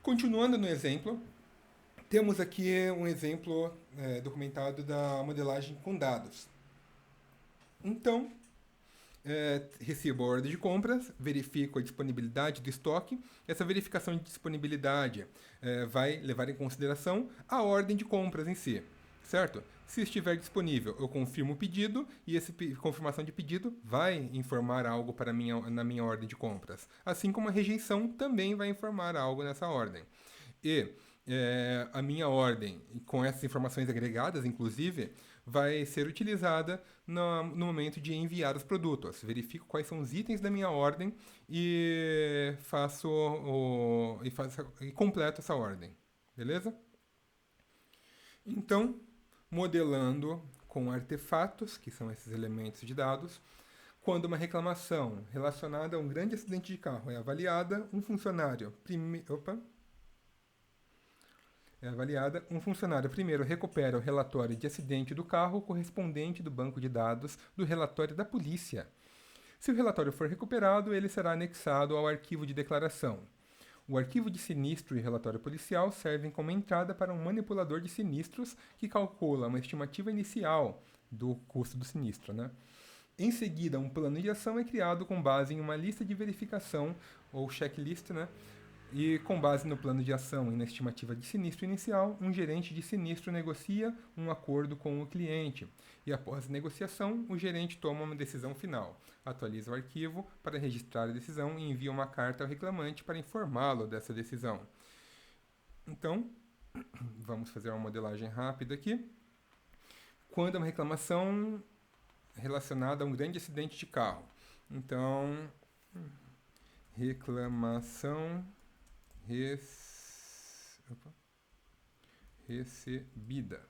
Continuando no exemplo, temos aqui um exemplo documentado da modelagem com dados. Então, recebo a ordem de compras, verifico a disponibilidade do estoque. Essa verificação de disponibilidade vai levar em consideração a ordem de compras em si, certo? Se estiver disponível, eu confirmo o pedido e essa confirmação de pedido vai informar algo na minha ordem de compras. Assim como a rejeição também vai informar algo nessa ordem. E a minha ordem, com essas informações agregadas, inclusive, vai ser utilizada no momento de enviar os produtos. Verifico quais são os itens da minha ordem e e completo essa ordem. Beleza? Então, modelando com artefatos, que são esses elementos de dados, quando uma reclamação relacionada a um grande acidente de carro é avaliada, um funcionário primeiro recupera o relatório de acidente do carro correspondente do banco de dados do relatório da polícia. Se o relatório for recuperado, ele será anexado ao arquivo de declaração. O arquivo de sinistro e relatório policial servem como entrada para um manipulador de sinistros que calcula uma estimativa inicial do custo do sinistro, né? Em seguida, um plano de ação é criado com base em uma lista de verificação, ou checklist, né? E com base no plano de ação e na estimativa de sinistro inicial, um gerente de sinistro negocia um acordo com o cliente. E após a negociação, o gerente toma uma decisão final, atualiza o arquivo para registrar a decisão e envia uma carta ao reclamante para informá-lo dessa decisão. Então, Vamos fazer uma modelagem rápida aqui. Quando é uma reclamação relacionada a um grande acidente de carro. Então, reclamação recebida.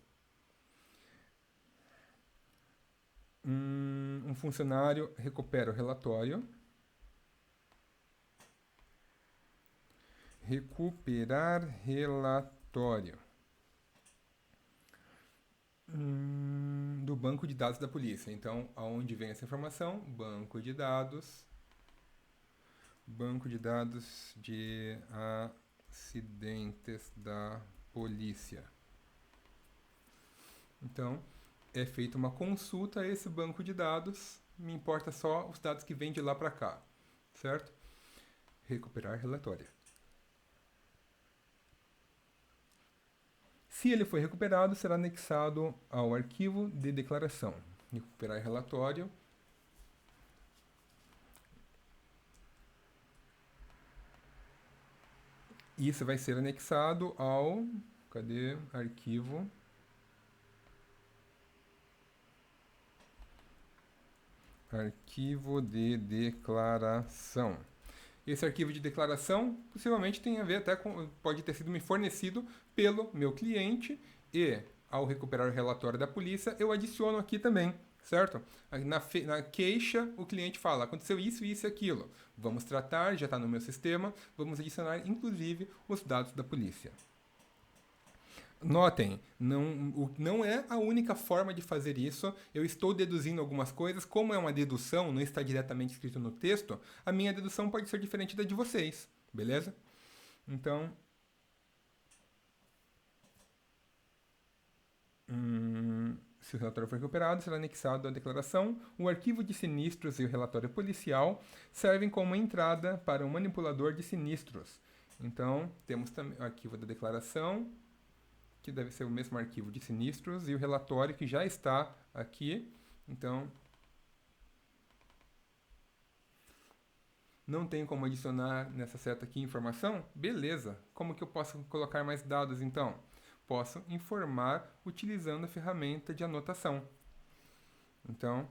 Um funcionário recupera o relatório. Recuperar relatório. Do banco de dados da polícia. Então, aonde vem essa informação? Banco de dados de acidentes da polícia. Então, é feita uma consulta a esse banco de dados, me importa só os dados que vêm de lá para cá, certo? Recuperar relatório. Se ele foi recuperado, será anexado ao arquivo de declaração. Recuperar relatório. Isso vai ser anexado ao... Cadê? Arquivo. Arquivo de declaração. Esse arquivo de declaração possivelmente tem a ver até com... Pode ter sido me fornecido pelo meu cliente e, ao recuperar o relatório da polícia, eu adiciono aqui também, certo? Na queixa, o cliente fala, aconteceu isso, isso e aquilo. Vamos tratar, já está no meu sistema, vamos adicionar, inclusive, os dados da polícia. Notem, não é a única forma de fazer isso. Eu estou deduzindo algumas coisas. Como é uma dedução, não está diretamente escrito no texto, a minha dedução pode ser diferente da de vocês, beleza? Então, se o relatório for recuperado, será anexado à declaração. O arquivo de sinistros e o relatório policial servem como entrada para o manipulador de sinistros. Então, temos também o arquivo da declaração, que deve ser o mesmo arquivo de sinistros, e o relatório que já está aqui. Então, não tem como adicionar nessa seta aqui informação? Beleza. Como que eu posso colocar mais dados, então? Posso informar utilizando a ferramenta de anotação. Então,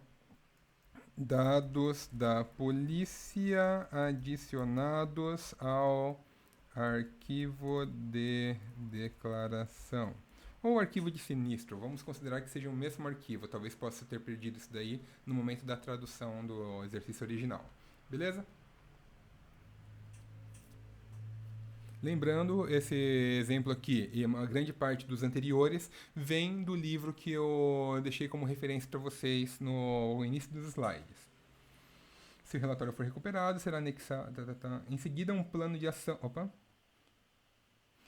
dados da polícia adicionados ao arquivo de declaração. Ou arquivo de sinistro. Vamos considerar que seja o mesmo arquivo. Talvez possa ter perdido isso daí no momento da tradução do exercício original. Beleza? Lembrando, esse exemplo aqui e uma grande parte dos anteriores vem do livro que eu deixei como referência para vocês no início dos slides. Se o relatório for recuperado, será anexado. Em seguida, um plano de ação.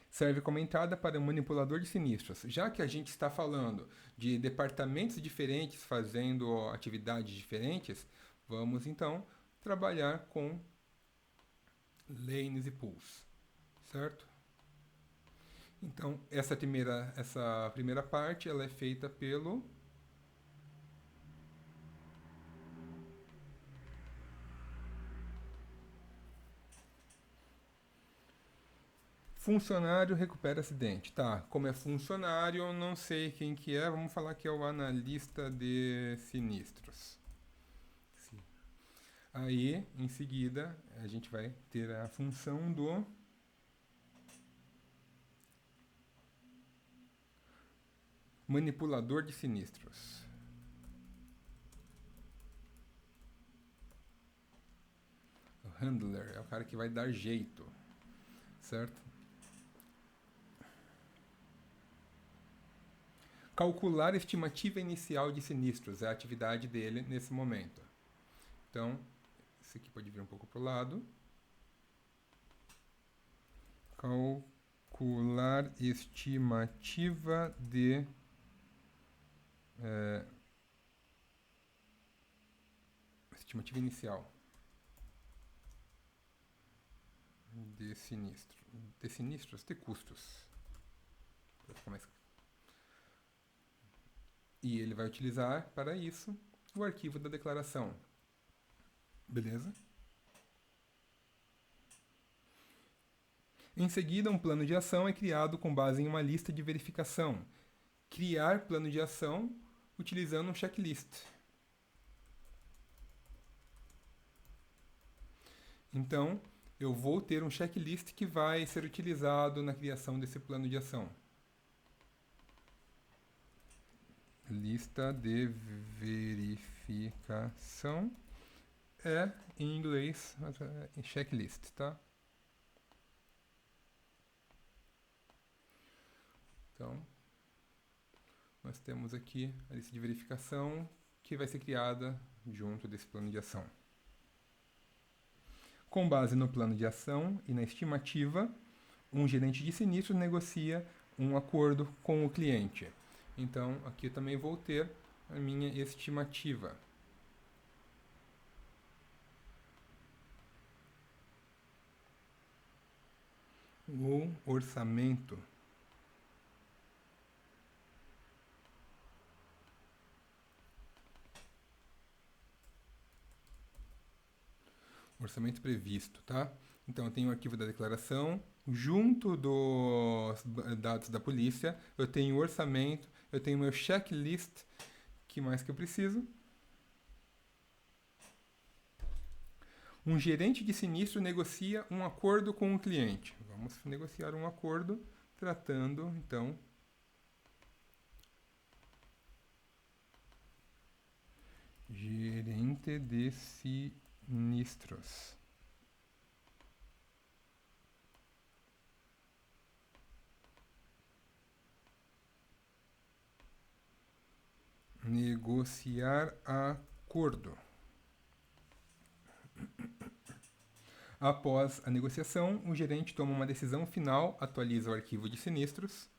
Serve como entrada para o manipulador de sinistros. Já que a gente está falando de departamentos diferentes fazendo atividades diferentes, vamos então trabalhar com lanes e pools. Certo? Então, essa primeira parte ela é feita pelo funcionário recupera acidente. Tá, como é funcionário, eu não sei quem que é, vamos falar que é o analista de sinistros. Sim. Aí, em seguida, a gente vai ter a função do manipulador de sinistros. O handler é o cara que vai dar jeito, certo? Calcular a estimativa inicial de sinistros é a atividade dele nesse momento. Então, esse aqui pode vir um pouco para o lado. Calcular estimativa de estimativa inicial de sinistros, de custos. E ele vai utilizar para isso o arquivo da declaração. Beleza? Em seguida, um plano de ação é criado com base em uma lista de verificação. Criar plano de ação utilizando um checklist. Então, eu vou ter um checklist que vai ser utilizado na criação desse plano de ação. Lista de verificação é, em inglês, checklist, tá? Então, nós temos aqui a lista de verificação que vai ser criada junto desse plano de ação. Com base no plano de ação e na estimativa, um gerente de sinistro negocia um acordo com o cliente. Então, aqui eu também vou ter a minha estimativa. O orçamento. Orçamento previsto, tá? Então, eu tenho o arquivo da declaração, junto dos dados da polícia, eu tenho o orçamento, eu tenho o meu checklist, que mais que eu preciso? Um gerente de sinistro negocia um acordo com o cliente. Vamos negociar um acordo tratando, então, gerente de sinistros. Negociar acordo. Após a negociação, o gerente toma uma decisão final, atualiza o arquivo de sinistros.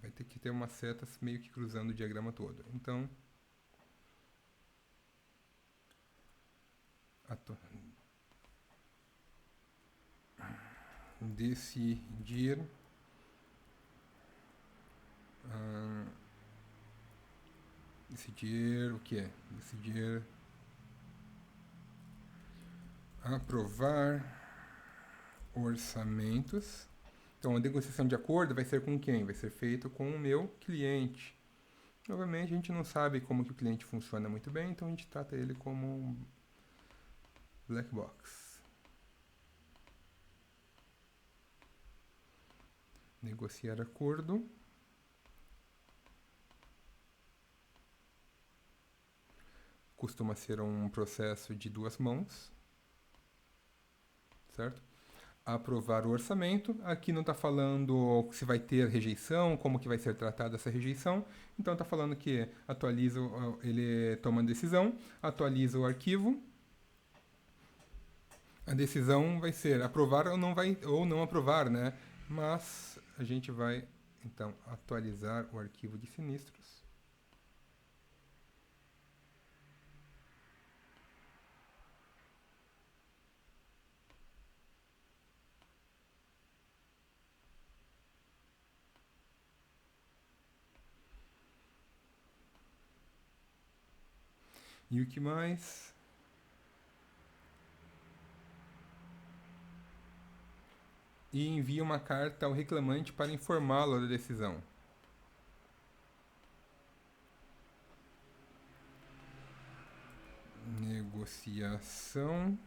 Vai ter que ter umas setas meio que cruzando o diagrama todo. Então, decidir decidir o que é? Decidir aprovar orçamentos. Então, a negociação de acordo vai ser com quem? Vai ser feito com o meu cliente. Novamente, a gente não sabe como que o cliente funciona muito bem, então a gente trata ele como um black box. Negociar acordo. Costuma ser um processo de duas mãos, certo? Aprovar o orçamento. Aqui não está falando se vai ter rejeição, como que vai ser tratada essa rejeição. Então está falando que atualiza, ele toma a decisão, atualiza o arquivo. A decisão vai ser aprovar ou não aprovar, né? Mas a gente vai então atualizar o arquivo de sinistros. E o que mais? E envia uma carta ao reclamante para informá-lo da decisão. Negociação.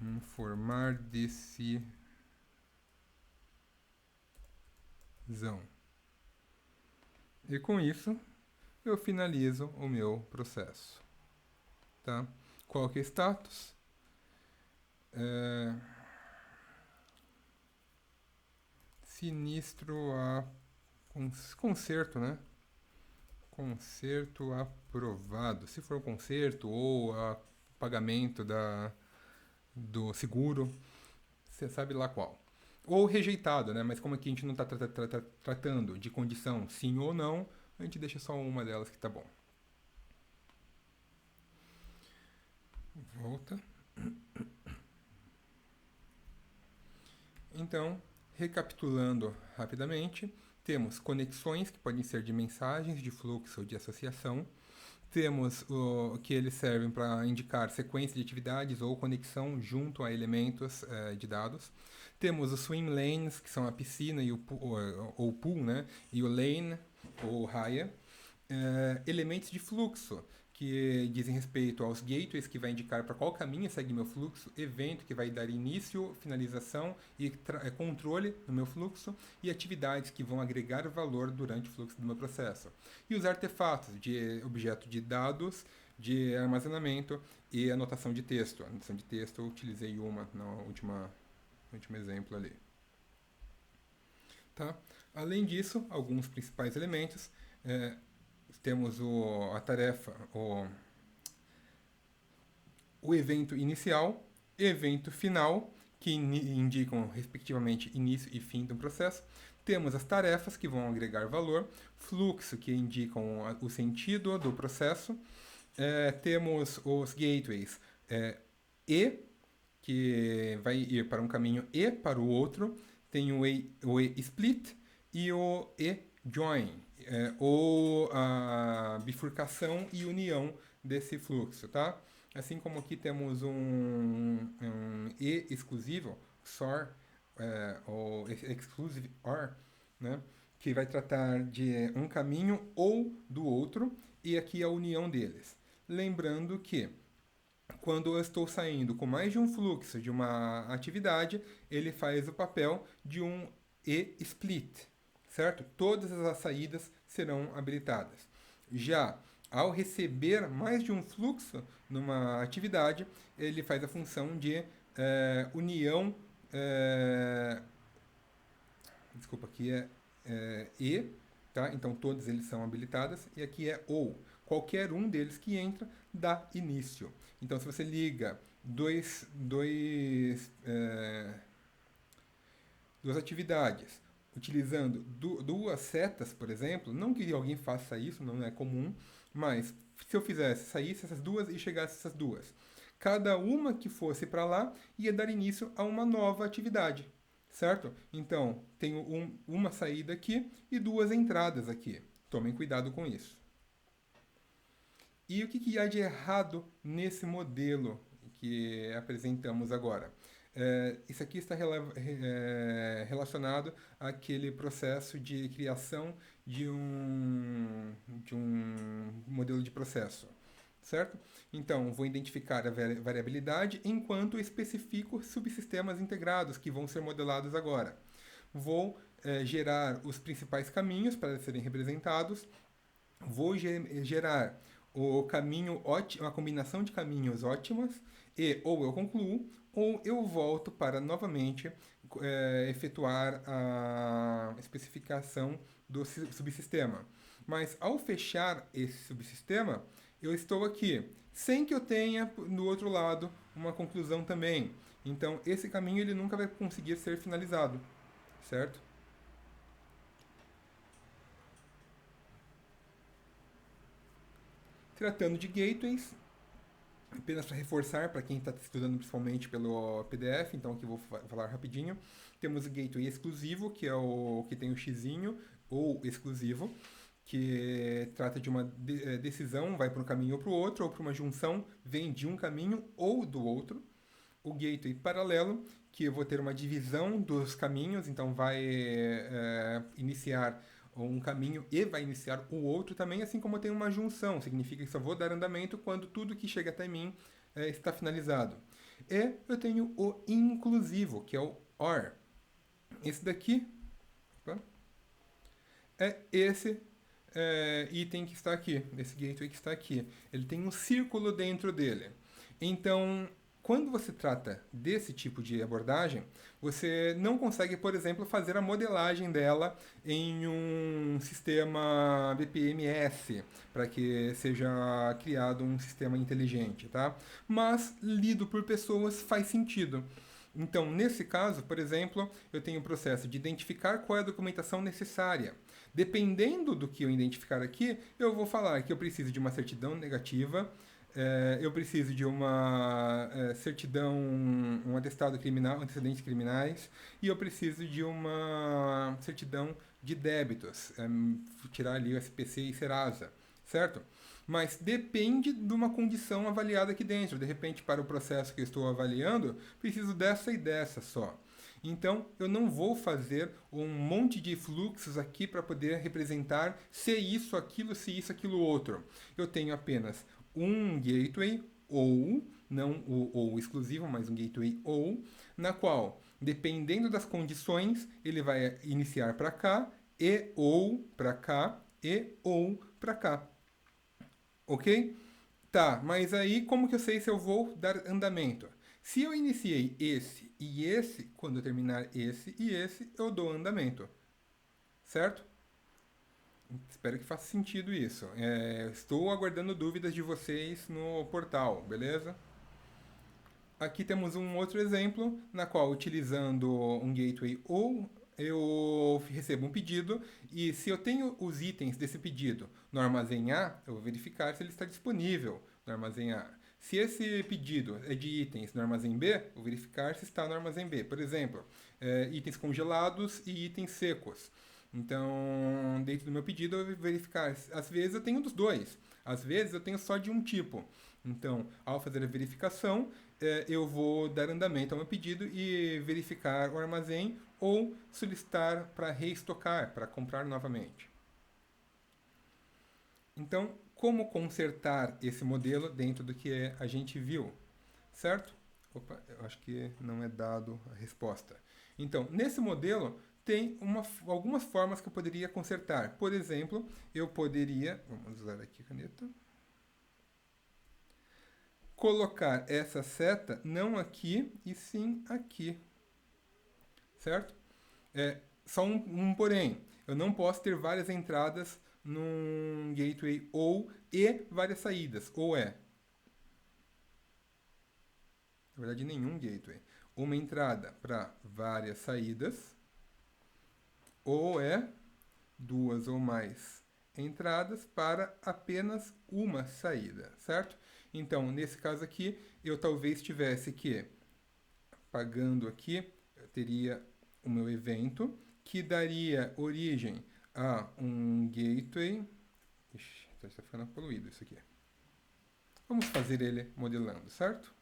Informar decisão. E com isso, eu finalizo o meu processo. Tá? Qual que é o status? Sinistro a conserto, né? Conserto aprovado. Se for conserto ou pagamento do seguro, você sabe lá qual. Ou rejeitado, né? Mas como aqui a gente não está tratando de condição sim ou não, a gente deixa só uma delas que tá bom. Volta. Então, recapitulando rapidamente, temos conexões que podem ser de mensagens, de fluxo ou de associação. Temos que eles servem para indicar sequência de atividades ou conexão junto a elementos de dados. Temos os swim lanes, que são a piscina e o pool, né? E o lane, ou raia. Elementos de fluxo, que dizem respeito aos gateways, que vai indicar para qual caminho segue meu fluxo, evento, que vai dar início, finalização e controle no meu fluxo, e atividades que vão agregar valor durante o fluxo do meu processo. E os artefatos de objeto de dados, de armazenamento e anotação de texto. A anotação de texto eu utilizei uma no último exemplo ali. Tá? Além disso, alguns principais elementos. Temos a tarefa, o evento inicial, evento final, que indicam respectivamente início e fim do processo. Temos as tarefas, que vão agregar valor, fluxo, que indicam o sentido do processo. Temos os gateways e, que vai ir para um caminho e para o outro. Tem o e-split e o e-join, ou a bifurcação e união desse fluxo, tá? Assim como aqui temos um e exclusivo, XOR, ou exclusive OR, né? Que vai tratar de um caminho ou do outro, e aqui a união deles. Lembrando que quando eu estou saindo com mais de um fluxo de uma atividade, ele faz o papel de um e-split, certo? Todas as saídas serão habilitadas. Já ao receber mais de um fluxo numa atividade, ele faz a função de união. Desculpa, aqui e, tá? Então todos eles são habilitados, e aqui é ou. Qualquer um deles que entra dá início. Então, se você liga duas atividades utilizando duas setas, por exemplo, não que alguém faça isso, não é comum, mas se eu saísse essas duas e chegasse essas duas, cada uma que fosse para lá ia dar início a uma nova atividade, certo? Então, tenho uma saída aqui e duas entradas aqui. Tomem cuidado com isso. E o que há de errado nesse modelo que apresentamos agora? Isso aqui está relacionado àquele processo de criação de um modelo de processo, certo? Então, vou identificar a variabilidade enquanto especifico subsistemas integrados que vão ser modelados agora. Vou gerar os principais caminhos para serem representados, vou gerar o caminho uma combinação de caminhos ótimas, e ou eu concluo ou eu volto para novamente efetuar a especificação do subsistema. Mas ao fechar esse subsistema, eu estou aqui, sem que eu tenha no outro lado uma conclusão também. Então esse caminho ele nunca vai conseguir ser finalizado, certo? Tratando de gateways, apenas para reforçar para quem está estudando principalmente pelo PDF, então aqui vou falar rapidinho. Temos o gateway exclusivo, que é o que tem o xizinho, ou exclusivo, que trata de uma decisão, vai para um caminho ou para o outro, ou para uma junção, vem de um caminho ou do outro. O gateway paralelo, que eu vou ter uma divisão dos caminhos, então vai iniciar um caminho e vai iniciar o outro também, assim como tem uma junção, significa que só vou dar andamento quando tudo que chega até mim está finalizado. E eu tenho o inclusivo, que é o OR. Esse daqui é esse item que está aqui, esse gateway que está aqui. Ele tem um círculo dentro dele. Então, quando você trata desse tipo de abordagem, você não consegue, por exemplo, fazer a modelagem dela em um sistema BPMS, para que seja criado um sistema inteligente, tá? Mas, lido por pessoas, faz sentido. Então, nesse caso, por exemplo, eu tenho o processo de identificar qual é a documentação necessária. Dependendo do que eu identificar aqui, eu vou falar que eu preciso de uma certidão negativa, eu preciso de uma certidão, um atestado criminal, antecedentes criminais, e eu preciso de uma certidão de débitos, tirar ali o SPC e Serasa, certo? mas depende de uma condição avaliada aqui dentro. De repente, para o processo que eu estou avaliando, preciso dessa e dessa só. Então, eu não vou fazer um monte de fluxos aqui para poder representar se isso, aquilo, outro. Eu tenho apenas um gateway ou, não o ou exclusivo, mas um gateway ou, na qual, dependendo das condições, ele vai iniciar para cá, e ou para cá, e ou para cá. Ok? Tá, mas aí como que eu sei se eu vou dar andamento? Se eu iniciei esse e esse, quando eu terminar esse e esse, eu dou andamento. Certo? Espero que faça sentido isso. Estou aguardando dúvidas de vocês no portal, beleza? Aqui temos um outro exemplo, na qual, utilizando um gateway ou eu recebo um pedido e se eu tenho os itens desse pedido no armazém A, eu vou verificar se ele está disponível no armazém A. Se esse pedido é de itens no armazém B, eu vou verificar se está no armazém B. Por exemplo, itens congelados e itens secos. Então, dentro do meu pedido, eu vou verificar. Às vezes eu tenho dos dois, às vezes eu tenho só de um tipo. Então, ao fazer a verificação, eu vou dar andamento ao meu pedido e verificar o armazém ou solicitar para reestocar, para comprar novamente. Então, como consertar esse modelo dentro do que a gente viu, certo? Opa, eu acho que não é dado a resposta. Então, nesse modelo, tem algumas formas que eu poderia consertar. Por exemplo, eu poderia, vamos usar aqui a caneta, colocar essa seta não aqui e sim aqui, certo? Só um porém, eu não posso ter várias entradas num gateway ou e várias saídas, ou na verdade nenhum gateway, uma entrada para várias saídas, ou duas ou mais entradas para apenas uma saída, certo? Então, nesse caso aqui, eu talvez tivesse que, apagando aqui, eu teria o meu evento, que daria origem a um gateway. Ixi, já está ficando poluído isso aqui. Vamos fazer ele modelando, certo?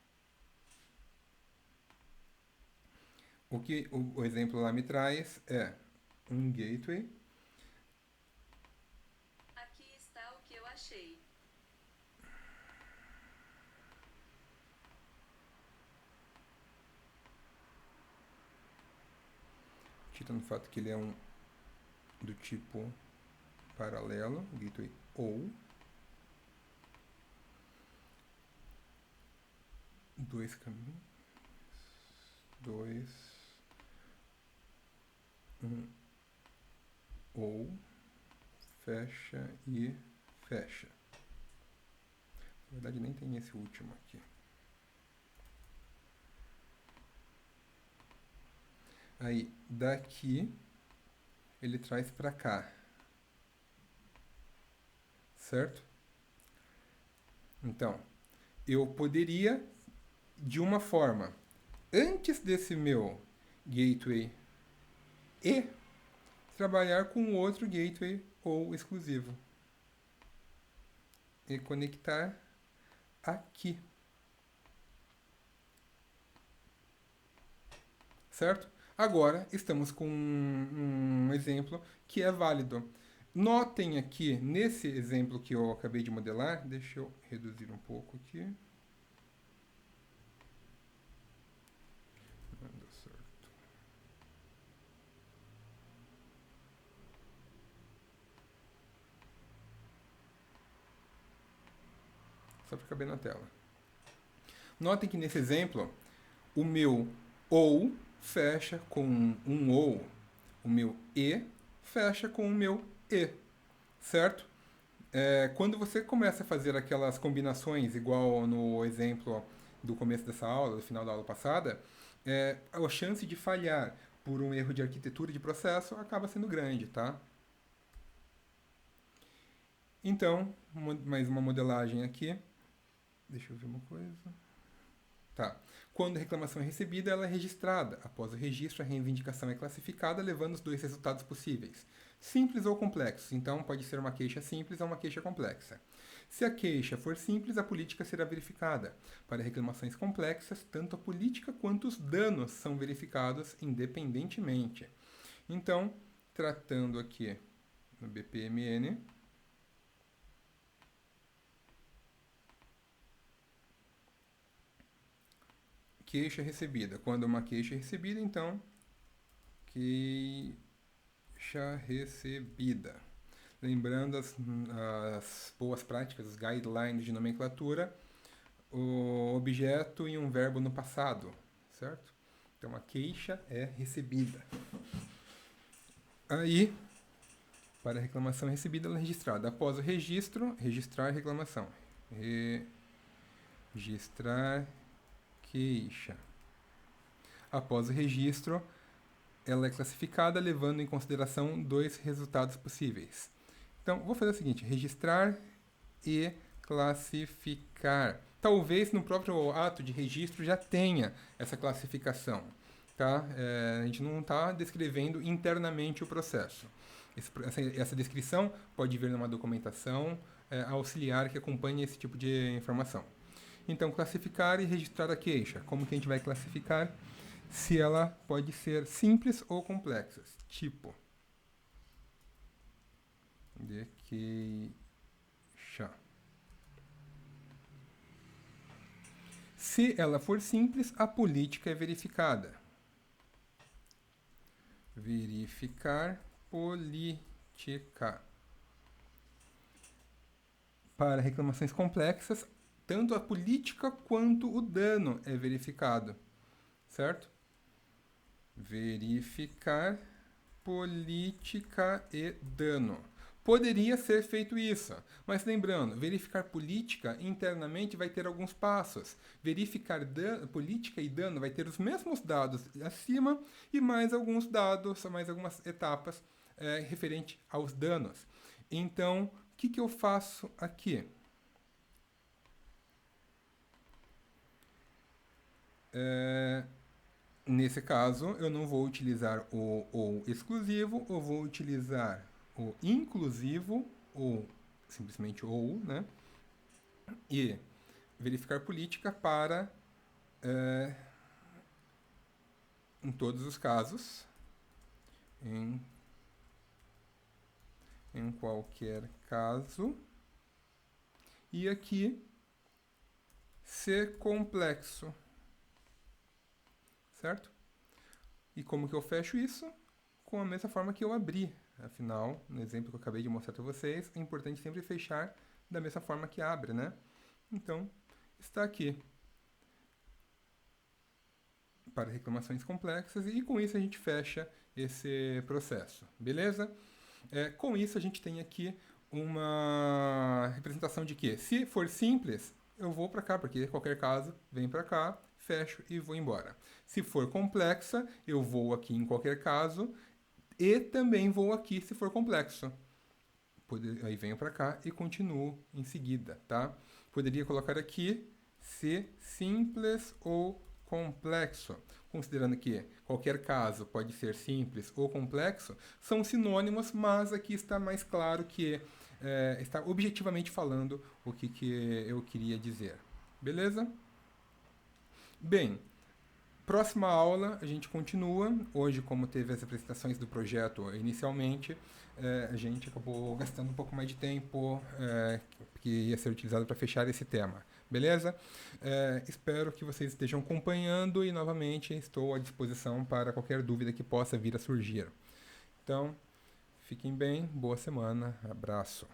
O que o exemplo lá me traz é um gateway. Aqui está o que eu achei. Tirando o fato que ele é do tipo paralelo, gateway ou. Dois caminhos. Ou fecha e fecha. Na verdade nem tem esse último aqui. Aí daqui ele traz para cá. Certo? Então, eu poderia de uma forma, antes desse meu gateway e trabalhar com outro gateway ou exclusivo e conectar aqui, certo? Agora estamos com um exemplo que é válido. Notem aqui, nesse exemplo que eu acabei de modelar, deixa eu reduzir um pouco aqui. Não deu certo. Só para caber na tela. Notem que nesse exemplo, o meu ou fecha com um ou, o meu e fecha com o meu e, certo? Quando você começa a fazer aquelas combinações, igual no exemplo do começo dessa aula, do final da aula passada, a chance de falhar por um erro de arquitetura de processo acaba sendo grande, tá? Então, mais uma modelagem aqui. Deixa eu ver uma coisa. Tá. Quando a reclamação é recebida, ela é registrada. Após o registro, a reivindicação é classificada, levando os dois resultados possíveis. Simples ou complexos. Então, pode ser uma queixa simples ou uma queixa complexa. Se a queixa for simples, a política será verificada. Para reclamações complexas, tanto a política quanto os danos são verificados independentemente. Então, tratando aqui no BPMN, queixa recebida. Quando uma queixa é recebida, então, queixa recebida. Lembrando as boas práticas, os guidelines de nomenclatura, o objeto e um verbo no passado, certo? Então, a queixa é recebida. Aí, para a reclamação recebida, ela é registrada. Após o registro, registrar reclamação. Registrar queixa. Após o registro, ela é classificada levando em consideração 2 resultados possíveis. Então, vou fazer o seguinte, registrar e classificar. Talvez no próprio ato de registro já tenha essa classificação, tá? A gente não está descrevendo internamente o processo. Essa descrição pode vir numa documentação auxiliar que acompanhe esse tipo de informação. Então, classificar e registrar a queixa. Como que a gente vai classificar? Se ela pode ser simples ou complexa. Tipo de queixa. Se ela for simples, a política é verificada. Verificar política. Para reclamações complexas, tanto a política quanto o dano é verificado, certo? Verificar política e dano. Poderia ser feito isso, mas lembrando, verificar política internamente vai ter alguns passos. Verificar política e dano vai ter os mesmos dados acima e mais alguns dados, mais algumas etapas referente aos danos. Então, o que eu faço aqui? Nesse caso, eu não vou utilizar o ou exclusivo, eu vou utilizar o inclusivo, ou simplesmente ou, né? E verificar política para, em todos os casos, em qualquer caso, e aqui, ser complexo, certo? E como que eu fecho isso? Com a mesma forma que eu abri. Afinal, no exemplo que eu acabei de mostrar para vocês, é importante sempre fechar da mesma forma que abre, né? Então, está aqui. Para reclamações complexas, e com isso a gente fecha esse processo, beleza? Com isso a gente tem aqui uma representação de que, se for simples, eu vou para cá, porque qualquer caso, vem para cá, fecho e vou embora. Se for complexa, eu vou aqui em qualquer caso e também vou aqui se for complexo. Aí venho para cá e continuo em seguida, tá? Poderia colocar aqui se simples ou complexo. Considerando que qualquer caso pode ser simples ou complexo, são sinônimos, mas aqui está mais claro que está objetivamente falando o que eu queria dizer. Beleza? Bem, próxima aula a gente continua. Hoje, como teve as apresentações do projeto inicialmente, a gente acabou gastando um pouco mais de tempo que ia ser utilizado para fechar esse tema. Beleza? Espero que vocês estejam acompanhando e, novamente, estou à disposição para qualquer dúvida que possa vir a surgir. Então, fiquem bem, boa semana, abraço.